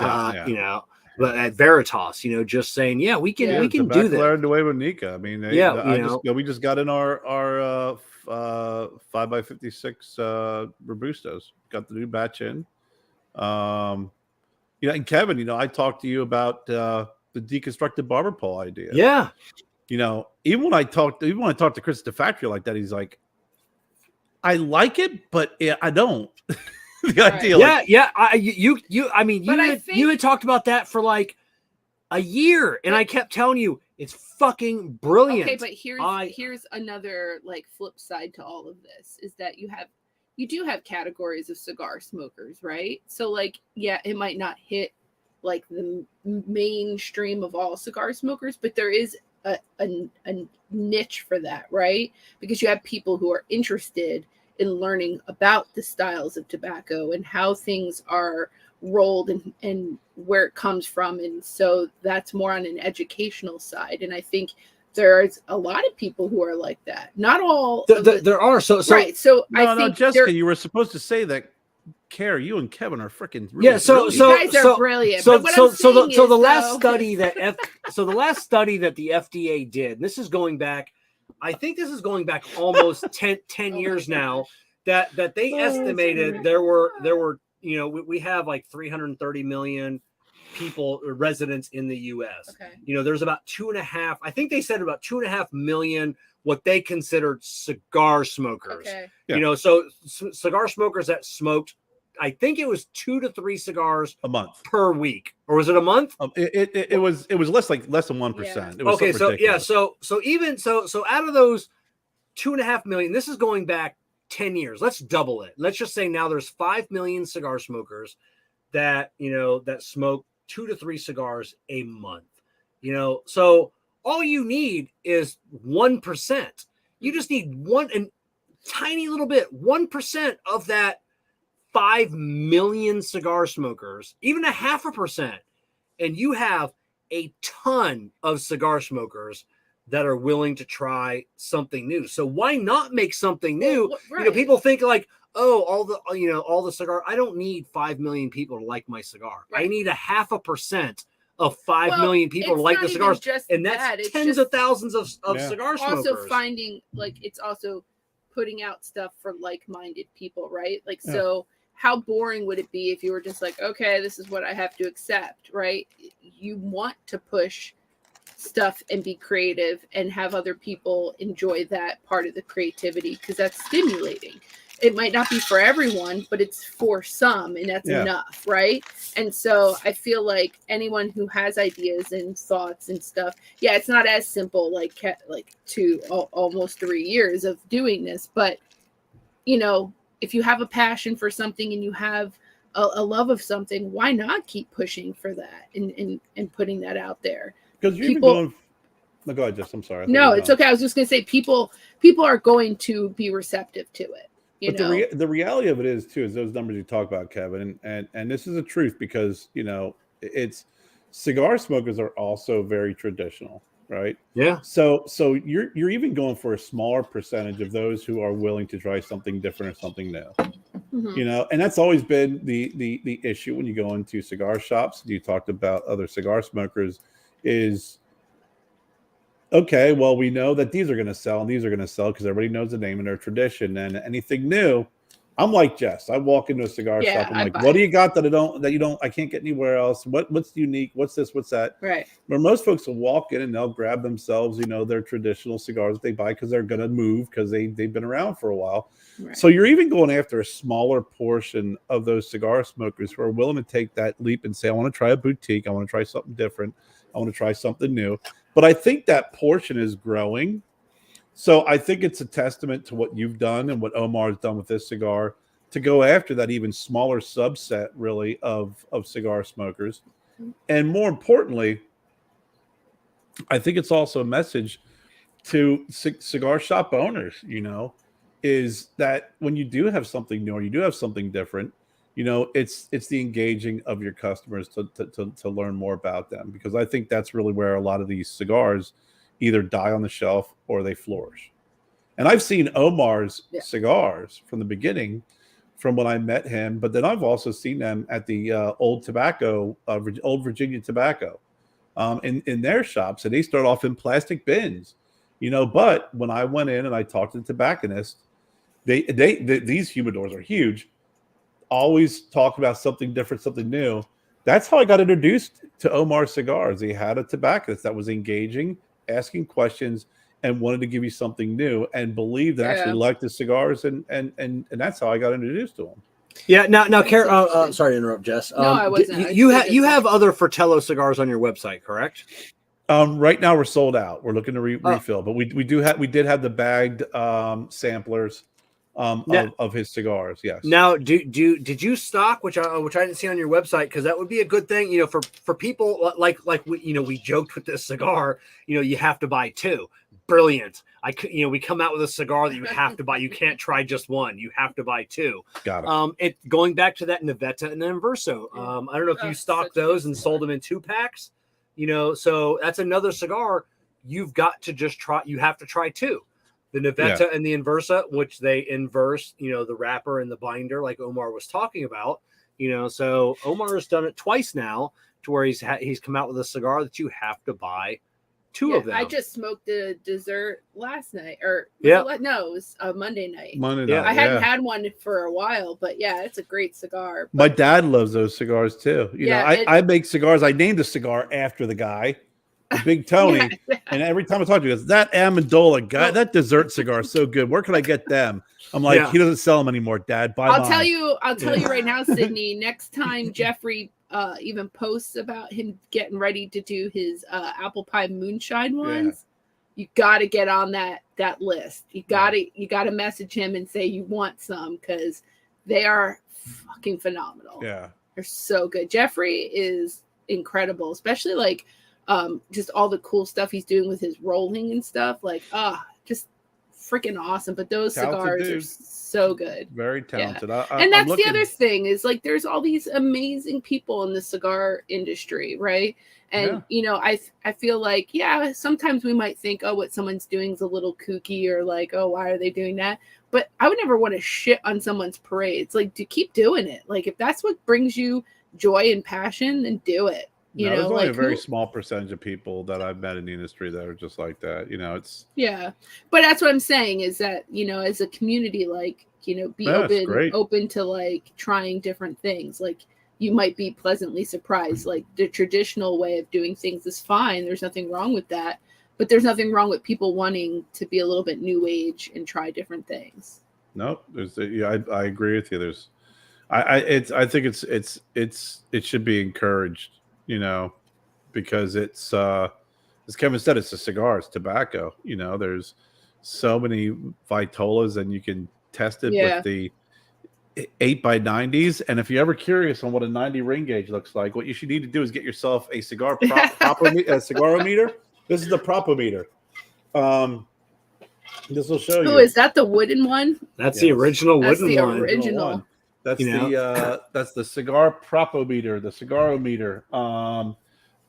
but at Veritas, just saying, we can do that. Nueva Nica. I mean, we just got in our 5x56 Robustos, got the new batch in. And Kevin, I talked to you about the deconstructed barber pole idea. Yeah. Even when I talked to Chris at the factory like that, he's like, I like it, but I don't. The idea. You had talked about that for like a year, and I kept telling you it's fucking brilliant. Okay, but here's another like flip side to all of this is that you do have categories of cigar smokers, right? So like, it might not hit like the mainstream of all cigar smokers, but there is a niche for that, right? Because you have people who are interested in learning about the styles of tobacco and how things are rolled and where it comes from. And so that's more on an educational side. And I think there's a lot of people who are like that. Not all. There are. Right. So I think Jessica, you were supposed to say that. Kerr, you and Kevin are freaking you guys are brilliant. So the last study that the FDA did, and this is going back, I think this is going back almost 10 years now, that they estimated there were we have like 330 million people, residents in the US. Okay. There's about 2.5, I think they said about 2.5 million what they considered cigar smokers. Okay. Yeah. So cigar smokers that smoked, I think it was 2 to 3 cigars a month per week, or was it a month? It was less than 1%. Yeah. Okay, so out of those 2.5 million, this is going back 10 years. Let's double it. Let's just say now there's 5 million cigar smokers that that smoke 2 to 3 cigars a month. So all you need is 1%. You just need one and tiny little bit, 1% of that 5 million cigar smokers, even 0.5%, and you have a ton of cigar smokers that are willing to try something new. So why not make something new? Well, right. People think like, all the cigar. I don't need 5 million people to like my cigar. Right. I need 0.5% of 5 million people to like the cigars, and that's tens of thousands of cigar smokers. Also finding it's also putting out stuff for like-minded people, right? So. How boring would it be if you were just like, okay, this is what I have to accept, right? You want to push stuff and be creative and have other people enjoy that part of the creativity because that's stimulating. It might not be for everyone, but it's for some, and that's enough, right? And so I feel like anyone who has ideas and thoughts and stuff, it's not as simple like 2 almost 3 years of doing this, but if you have a passion for something and you have a love of something, why not keep pushing for that and putting that out there? Because people. Go ahead, Jess. I'm sorry. No, it's okay. I was just going to say people are going to be receptive to it. The reality of it is too is those numbers you talk about, Kevin, and this is a truth because it's cigar smokers are also very traditional. Right. Yeah. So you're even going for a smaller percentage of those who are willing to try something different or something new. Mm-hmm. And that's always been the issue when you go into cigar shops. You talked about other cigar smokers is okay. Well, we know that these are going to sell and these are going to sell because everybody knows the name and their tradition. And anything new, I'm like Jess. I walk into a cigar shop. I'm like, what do you got that I can't get anywhere else? What's unique? What's this? What's that? Right. Where most folks will walk in and they'll grab themselves, their traditional cigars that they buy because they're going to move because they've been around for a while. Right. So you're even going after a smaller portion of those cigar smokers who are willing to take that leap and say, I want to try a boutique. I want to try something different. I want to try something new. But I think that portion is growing. So I think it's a testament to what you've done and what Omar has done with this cigar to go after that even smaller subset, really, of cigar smokers. And more importantly, I think it's also a message to cigar shop owners, is that when you do have something new or you do have something different, it's the engaging of your customers to learn more about them, because I think that's really where a lot of these cigars either die on the shelf or they flourish. And I've seen Omar's cigars from the beginning, from when I met him, but then I've also seen them at the Old Virginia Tobacco, in their shops, and they start off in plastic bins, But when I went in and I talked to the tobacconist, these humidors are huge. Always talk about something different, something new. That's how I got introduced to Omar Cigars. He had a tobacconist that was engaging, asking questions, and wanted to give you something new, and believed and actually liked the cigars, and that's how I got introduced to him. Yeah. Now, Kerr, sorry to interrupt, Jess. No, I wasn't. You have other Fratello cigars on your website, correct? Right now we're sold out. We're looking to refill, but we did have the bagged samplers of his cigars. Yes. Now, did you stock, which I didn't see on your website, because that would be a good thing, for people like we joked with this cigar, you have to buy two. Brilliant. We come out with a cigar that you have to buy. You can't try just one. You have to buy two. Got it. Going back to that Navetta and the Inverso. I don't know if you stocked those and sold them in 2-packs. So that's another cigar you've got to just try. You have to try two. The Navetta and the Inversa, which they inverse, the wrapper and the binder, like Omar was talking about. So Omar has done it twice now, to where he's come out with a cigar that you have to buy two of them. I just smoked a dessert last night, or it was a Monday night. I hadn't had one for a while, but it's a great cigar. My dad loves those cigars too. I make cigars. I named the cigar after the guy, Big Tony, and every time I talk to him, he goes, "That Amendola guy, that dessert cigar is so good. Where can I get them?" I'm like, he doesn't sell them anymore, Dad. Buy mine. I'll tell you right now, Sydney. Next time Jeffrey even posts about him getting ready to do his apple pie moonshine ones, you got to get on that list. You got to message him and say you want some, because they are fucking phenomenal. Yeah, they're so good. Jeffrey is incredible, especially like just all the cool stuff he's doing with his rolling and stuff. Like just freaking awesome. But those cigars are so good. Very talented. And that's the other thing, is like there's all these amazing people in the cigar industry, right? And I feel like sometimes we might think, oh, what someone's doing is a little kooky, or like, oh, why are they doing that? But I would never want to shit on someone's parades. Like, to keep doing it. Like, if that's what brings you joy and passion, then do it. There's only a very small percentage of people that I've met in the industry that are just like that. It's but that's what I'm saying, is that as a community, like be open to like trying different things. Like, you might be pleasantly surprised. Like, the traditional way of doing things is fine. There's nothing wrong with that. But there's nothing wrong with people wanting to be a little bit new age and try different things. No, I agree with you. I think it should be encouraged. Because it's as Kevin said, it's a cigar, it's tobacco. There's so many vitolas, and you can test it with the 8x90s. And if you're ever curious on what a 90 ring gauge looks like, what you should need to do is get yourself a cigar cigarometer. This is the propometer. This will show you. Oh, is that the wooden one? That's the original wooden one. Original. That's that's the cigar propometer, the cigarometer.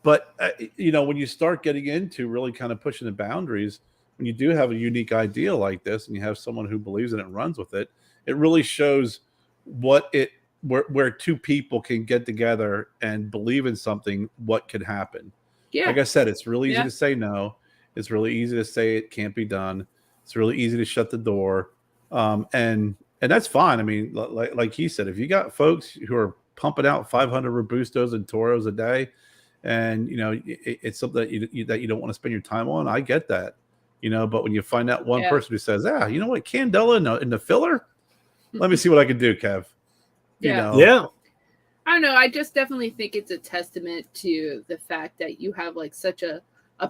But when you start getting into really kind of pushing the boundaries, when you do have a unique idea like this, and you have someone who believes in it and runs with it, it really shows where two people can get together and believe in something, what could happen. Yeah. Like I said, it's really easy to say no. It's really easy to say it can't be done. It's really easy to shut the door. And that's fine. I mean, like he said, if you got folks who are pumping out 500 Robustos and Toros a day, and it's something that you don't want to spend your time on, I get that. But when you find out one person who says, you know what, Candela in the filler, let me see what I can do, Kev. I don't know. I just definitely think it's a testament to the fact that you have like such a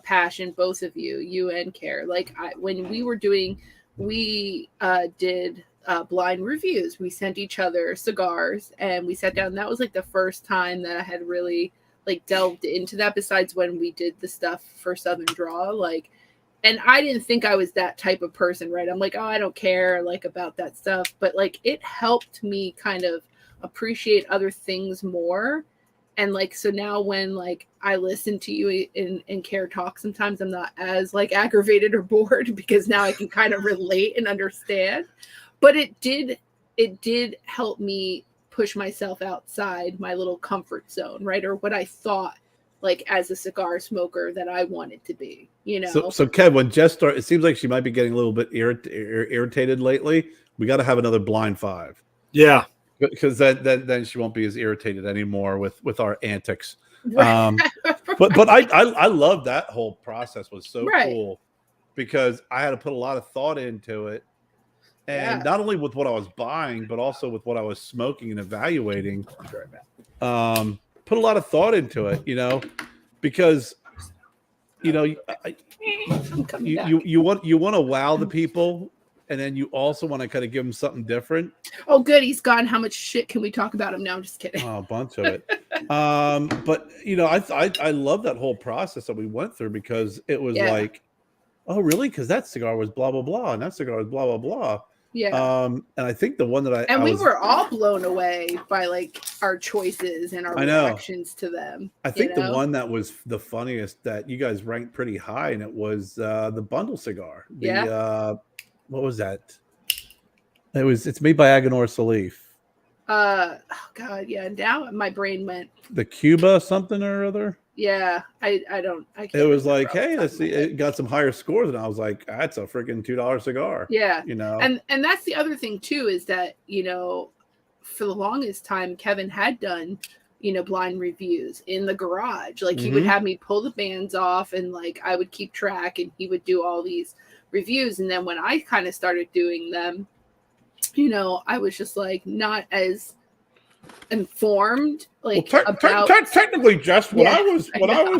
passion, both of you and Kerr. Like when we did blind reviews. We sent each other cigars and we sat down. That was like the first time that I had really like delved into that, besides when we did the stuff for Southern Draw. Like, and I didn't think I was that type of person, right? I'm like, oh, I don't care like about that stuff. But like it helped me kind of appreciate other things more. And like, so now when like I listen to you and Kerr talk, sometimes I'm not as like aggravated or bored because now I can kind of relate and understand. But it did help me push myself outside my little comfort zone, right? Or what I thought like as a cigar smoker that I wanted to be, you know? So Kev, when Jess started, it seems like she might be getting a little bit irritated lately. We got to have another blind 5. Yeah. Because then she won't be as irritated anymore with our antics. Right. But I love that whole process was so Right. cool because I had to put a lot of thought into it. And Yeah. not only with what I was buying, but also with what I was smoking and evaluating. Put a lot of thought into it, you know, because you know you want to wow the people, and then you also want to kind of give them something different. Oh, good, he's gone. How much shit can we talk about him now? I'm just kidding. Oh, a bunch of it. But you know, I love that whole process that we went through because it was like, oh, really? Because that cigar was blah blah blah, and that cigar was blah blah blah. Yeah. And I think the one that we were all blown away by like our choices and our reactions to them. I think the one that was the funniest that you guys ranked pretty high, and it was the bundle cigar. What was that? It's made by Aganor Salif. Oh God, yeah. Now my brain went the Cuba something or other. Yeah, I can't. It was like, hey, let's see, it got some higher scores, and I was like, that's a freaking $2 cigar. Yeah, you know, and that's the other thing too is that, you know, for the longest time, Kevin had done, you know, blind reviews in the garage. Like he would have me pull the bands off, and like I would keep track, and he would do all these reviews. And then when I kind of started doing them, you know, I was just like not as informed, like about technically just when I was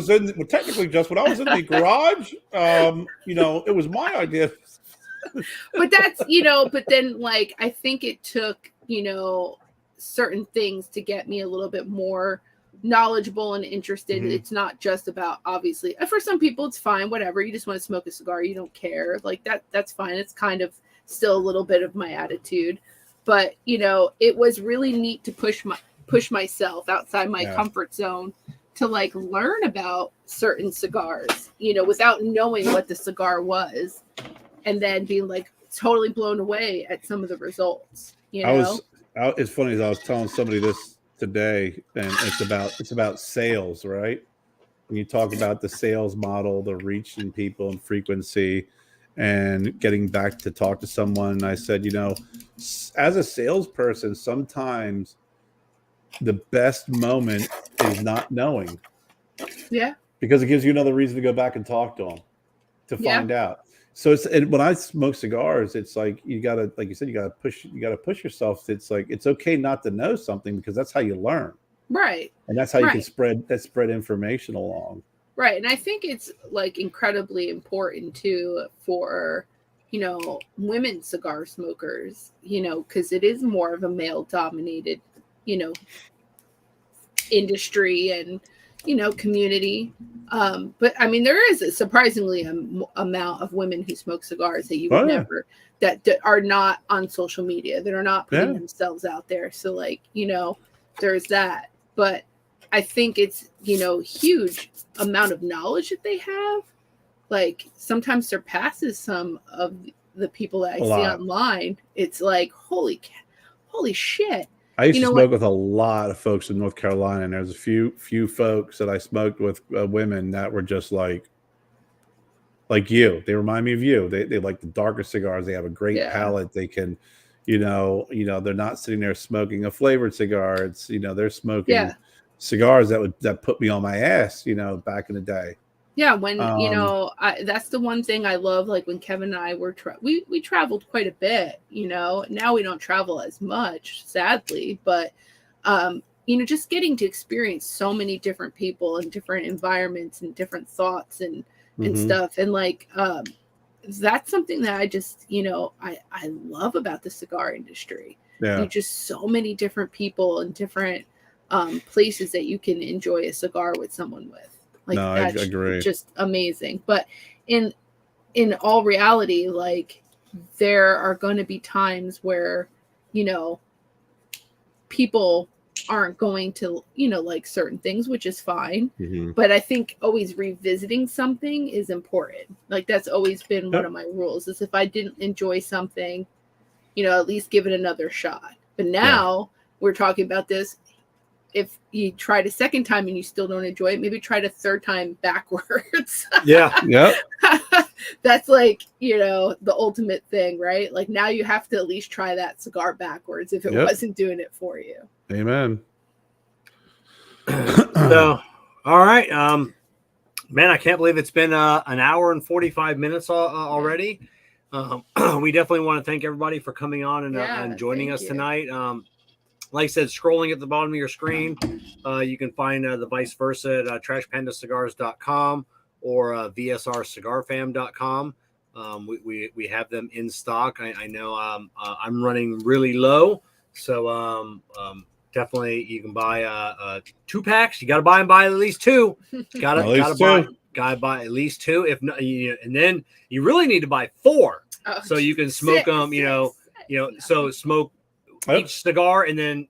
in the garage, you know, it was my idea. But that's, you know, but then like I think it took, you know, certain things to get me a little bit more knowledgeable and interested. It's not just about, obviously, for some people it's fine, whatever, you just want to smoke a cigar, you don't care, like that's fine. It's kind of still a little bit of my attitude. But, you know, it was really neat to push myself outside my comfort zone to like learn about certain cigars, you know, without knowing what the cigar was, and then being like totally blown away at some of the results. You know, it's funny, as I was telling somebody this today, and it's about sales, right? When you talk about the sales model, the reaching people and frequency, and getting back to talk to someone. I said, you know, as a salesperson, sometimes the best moment is not knowing. Yeah. Because it gives you another reason to go back and talk to them to find out. So when I smoke cigars, it's like you gotta, like you said, you gotta push yourself. It's like it's okay not to know something because that's how you learn. Right. And that's how you can spread information along. Right. And I think it's like incredibly important too for, you know, women cigar smokers, you know, because it is more of a male dominated, you know, industry and, you know, community. But I mean, there is a surprisingly amount of women who smoke cigars that you would never, that are not on social media, that are not putting themselves out there. So like, you know, there's that. But I think it's, you know, huge amount of knowledge that they have, like sometimes surpasses some of the people that I see online. It's like, holy shit. I used to smoke with a lot of folks in North Carolina, and there's a few folks that I smoked with, women that were just like you. They remind me of you. They like the darker cigars. They have a great palate. They can, you know, they're not sitting there smoking a flavored cigar. It's, you know, they're smoking cigars that put me on my ass, you know, back in the day. Yeah, when, you know, that's the one thing I love, like when Kevin and I were, we traveled quite a bit, you know, now we don't travel as much, sadly, but, you know, just getting to experience so many different people and different environments and different thoughts and stuff. And like, that's something that I just, you know, I love about the cigar industry. Yeah. There's just so many different people and different places that you can enjoy a cigar with someone with. Like, no, I agree. Just amazing. But in all reality, like there are going to be times where, you know, people aren't going to, like certain things, which is fine. Mhm. But I think always revisiting something is important. Like that's always been one of my rules is if I didn't enjoy something, at least give it another shot. But now we're talking about this. If you tried a second time and you still don't enjoy it, maybe try it a third time backwards. Yeah. Yep. That's like, the ultimate thing, right? Like now you have to at least try that cigar backwards if it wasn't doing it for you. Amen. So, all right. Man, I can't believe it's been an hour and 45 minutes already. We definitely want to thank everybody for coming on and joining us tonight. Like I said, scrolling at the bottom of your screen, you can find the Vice Versa at trashpandacigars.com or vsrcigarfam.com. We have them in stock. I know I'm running really low, so definitely you can buy 2 packs. You got to buy at least 2. Gotta buy at least 2. If not, and then you really need to buy 4 so you can smoke them. So smoke each cigar and then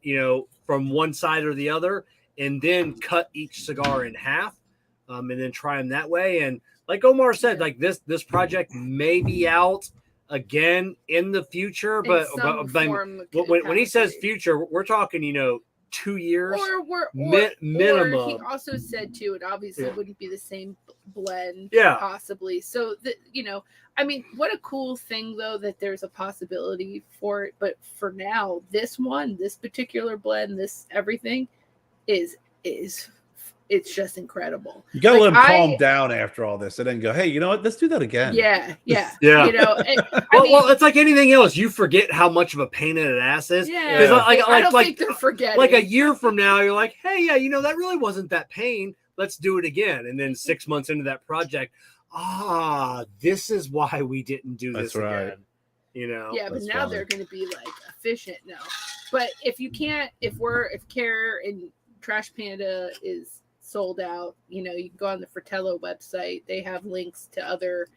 from one side or the other, and then cut each cigar in half, and then try them that way. And like Omar said, like this project may be out again in the future, but when he says future, we're talking 2 years or minimum. Or he also said too, it obviously wouldn't be the same blend, possibly. So I mean, what a cool thing though that there's a possibility for it. But for now, this particular blend, this everything is it's just just You gotta let him calm down after all this, and then go, "Hey, you know what? Let's do that again." Yeah. Well, it's like anything else. You forget how much of a pain in the ass is. Yeah, I don't think they're forgetting. Like a year from now, you're like, "Hey, yeah, that really wasn't that pain. Let's do it again." And then 6 months into that project, this is why we didn't do this again. Yeah, but now they're going to be like efficient now. But if you can't, if Kerr and Trash Panda is sold out, you can go on the Fratello website. They have links to other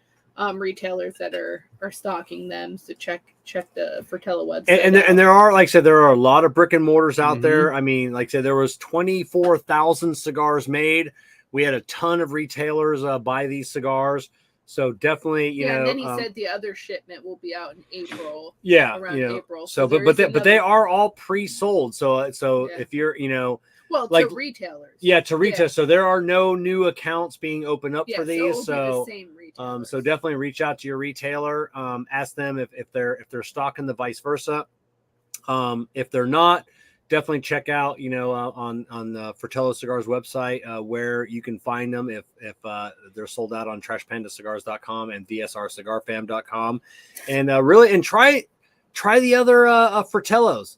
retailers that are stocking them. So check the Fratello website. And there are, like I said, there are a lot of brick and mortars out there. I mean, like I said, there was 24,000 cigars made. We had a ton of retailers buy these cigars. So definitely, and then he said the other shipment will be out in April. Around April. So but they are all pre-sold. So if you're, to retailers. Yeah, to retail. So there are no new accounts being opened up for these. So the same so definitely reach out to your retailer. Ask them if they're stocking the Vice Versa. If they're not, definitely check out on the Fratello Cigars website where you can find them if they're sold out on trashpandacigars.com and vsrcigarfam.com. And really try the other Fratellos.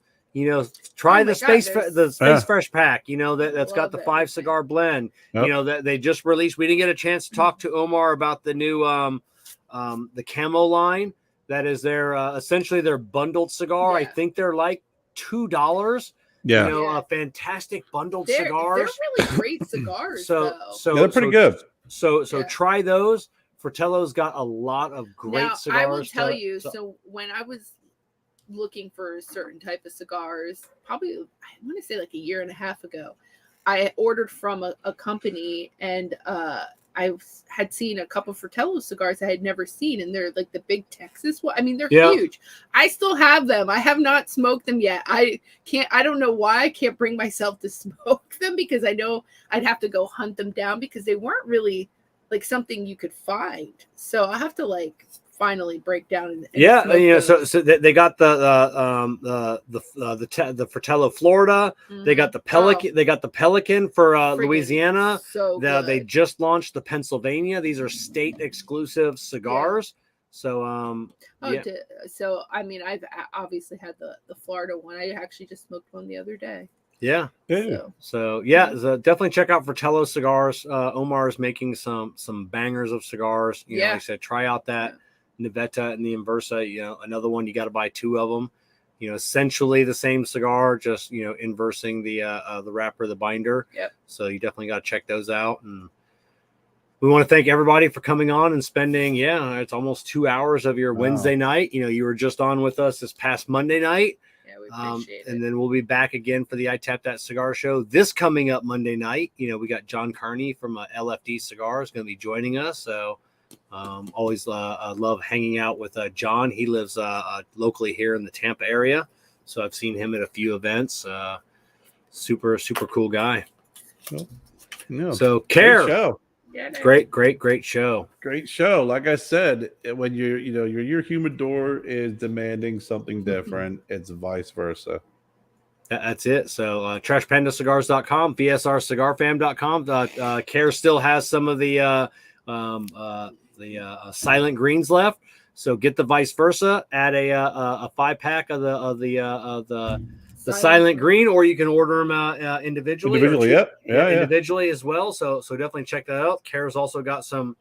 Try the Space Fresh pack. That's got the 5 cigar blend. Yep. That they just released. We didn't get a chance to talk to Omar about the new the camo line. That is their essentially their bundled cigar. I think they're like $2. A fantastic bundled cigars. They're really great cigars. So they're pretty good. So try those. Fratello's got a lot of great cigars. I will tell you. So when I was looking for a certain type of cigars, probably I want to say like a year and a half ago, I ordered from a company, and I had seen a couple Fratello cigars I had never seen, and they're like the big Texas one. I mean, they're huge. I still have them. I have not smoked them yet. I don't know why I can't bring myself to smoke them, because I know I'd have to go hunt them down, because they weren't really like something you could find. So I have to like finally break down. So they got the Fratello Florida. They got the Pelican. They got the Pelican for Louisiana. So they just launched the Pennsylvania. These are state exclusive cigars. So so I mean, I've obviously had the Florida one. I actually just smoked one the other day. So definitely check out Fratello Cigars. Omar is making some bangers of cigars. Like I said, try out that Navetta and the Inversa. Another one, you got to buy 2 of them. Essentially the same cigar, just inversing the wrapper, the binder. So you definitely got to check those out. And we want to thank everybody for coming on and spending it's almost 2 hours of your Wednesday night. You were just on with us this past Monday night. appreciate it. And then we'll be back again for the I Tap That Cigar Show this coming up Monday night. You know, we got John Carney from LFD Cigars going to be joining us. So always love hanging out with John. He lives locally here in the Tampa area. So I've seen him at a few events. Super cool guy. Yeah. So Great Kerr, show. Yeah, no. great show. Great show. Like I said, when your humidor is demanding something different, it's vice versa. That's it. So trashpandacigars.com, vsrcigarfam.com. Kerr still has some of the silent greens left. So get the vice versa. Add a 5-pack of the silent green, or you can order them individually. Individually, as well. So definitely check that out. Kerr's also got some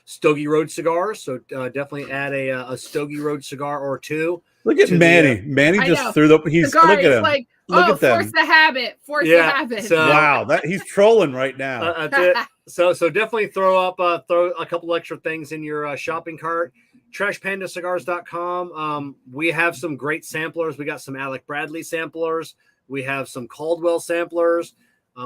Stogie Road cigars, so definitely add a Stogie Road cigar or two. Look at Manny. Manny just threw the. He's cigar look at him. Like, look at them. Force the habit. Force the habit. So, wow, that he's trolling right now. That's it. So definitely throw a couple extra things in your shopping cart. TrashPandaCigars.com. We have some great samplers. We got some Alec Bradley samplers. We have some Caldwell samplers.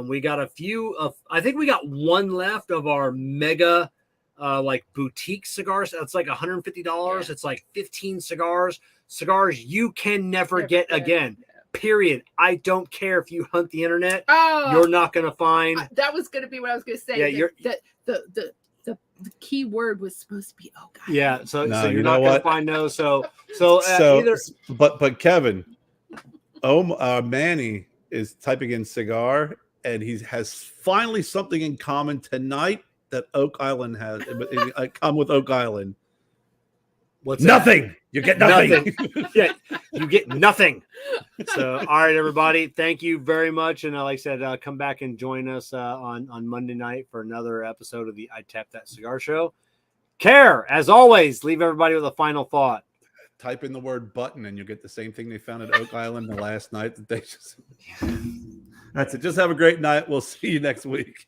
We got a few of. I think we got one left of our mega, like boutique cigars. It's like $150. Yeah. It's like 15 cigars. Cigars you can never get again. Yeah. Period. I don't care if you hunt the internet. You're not going to find. That was going to be what I was going to say. Yeah, the key word was supposed to be guys. Yeah, so you're not going to find those. But Kevin, Manny is typing in cigar, and he has finally something in common tonight that Oak Island has. Come with Oak Island. What's nothing? That? You get nothing. Yeah, you get nothing. So, all right, everybody, thank you very much. And like I said, come back and join us on Monday night for another episode of the I Tap That Cigar Show. Kerr, as always, leave everybody with a final thought. Type in the word button, and you'll get the same thing they found at Oak Island the last night that they just. That's it. Just have a great night. We'll see you next week.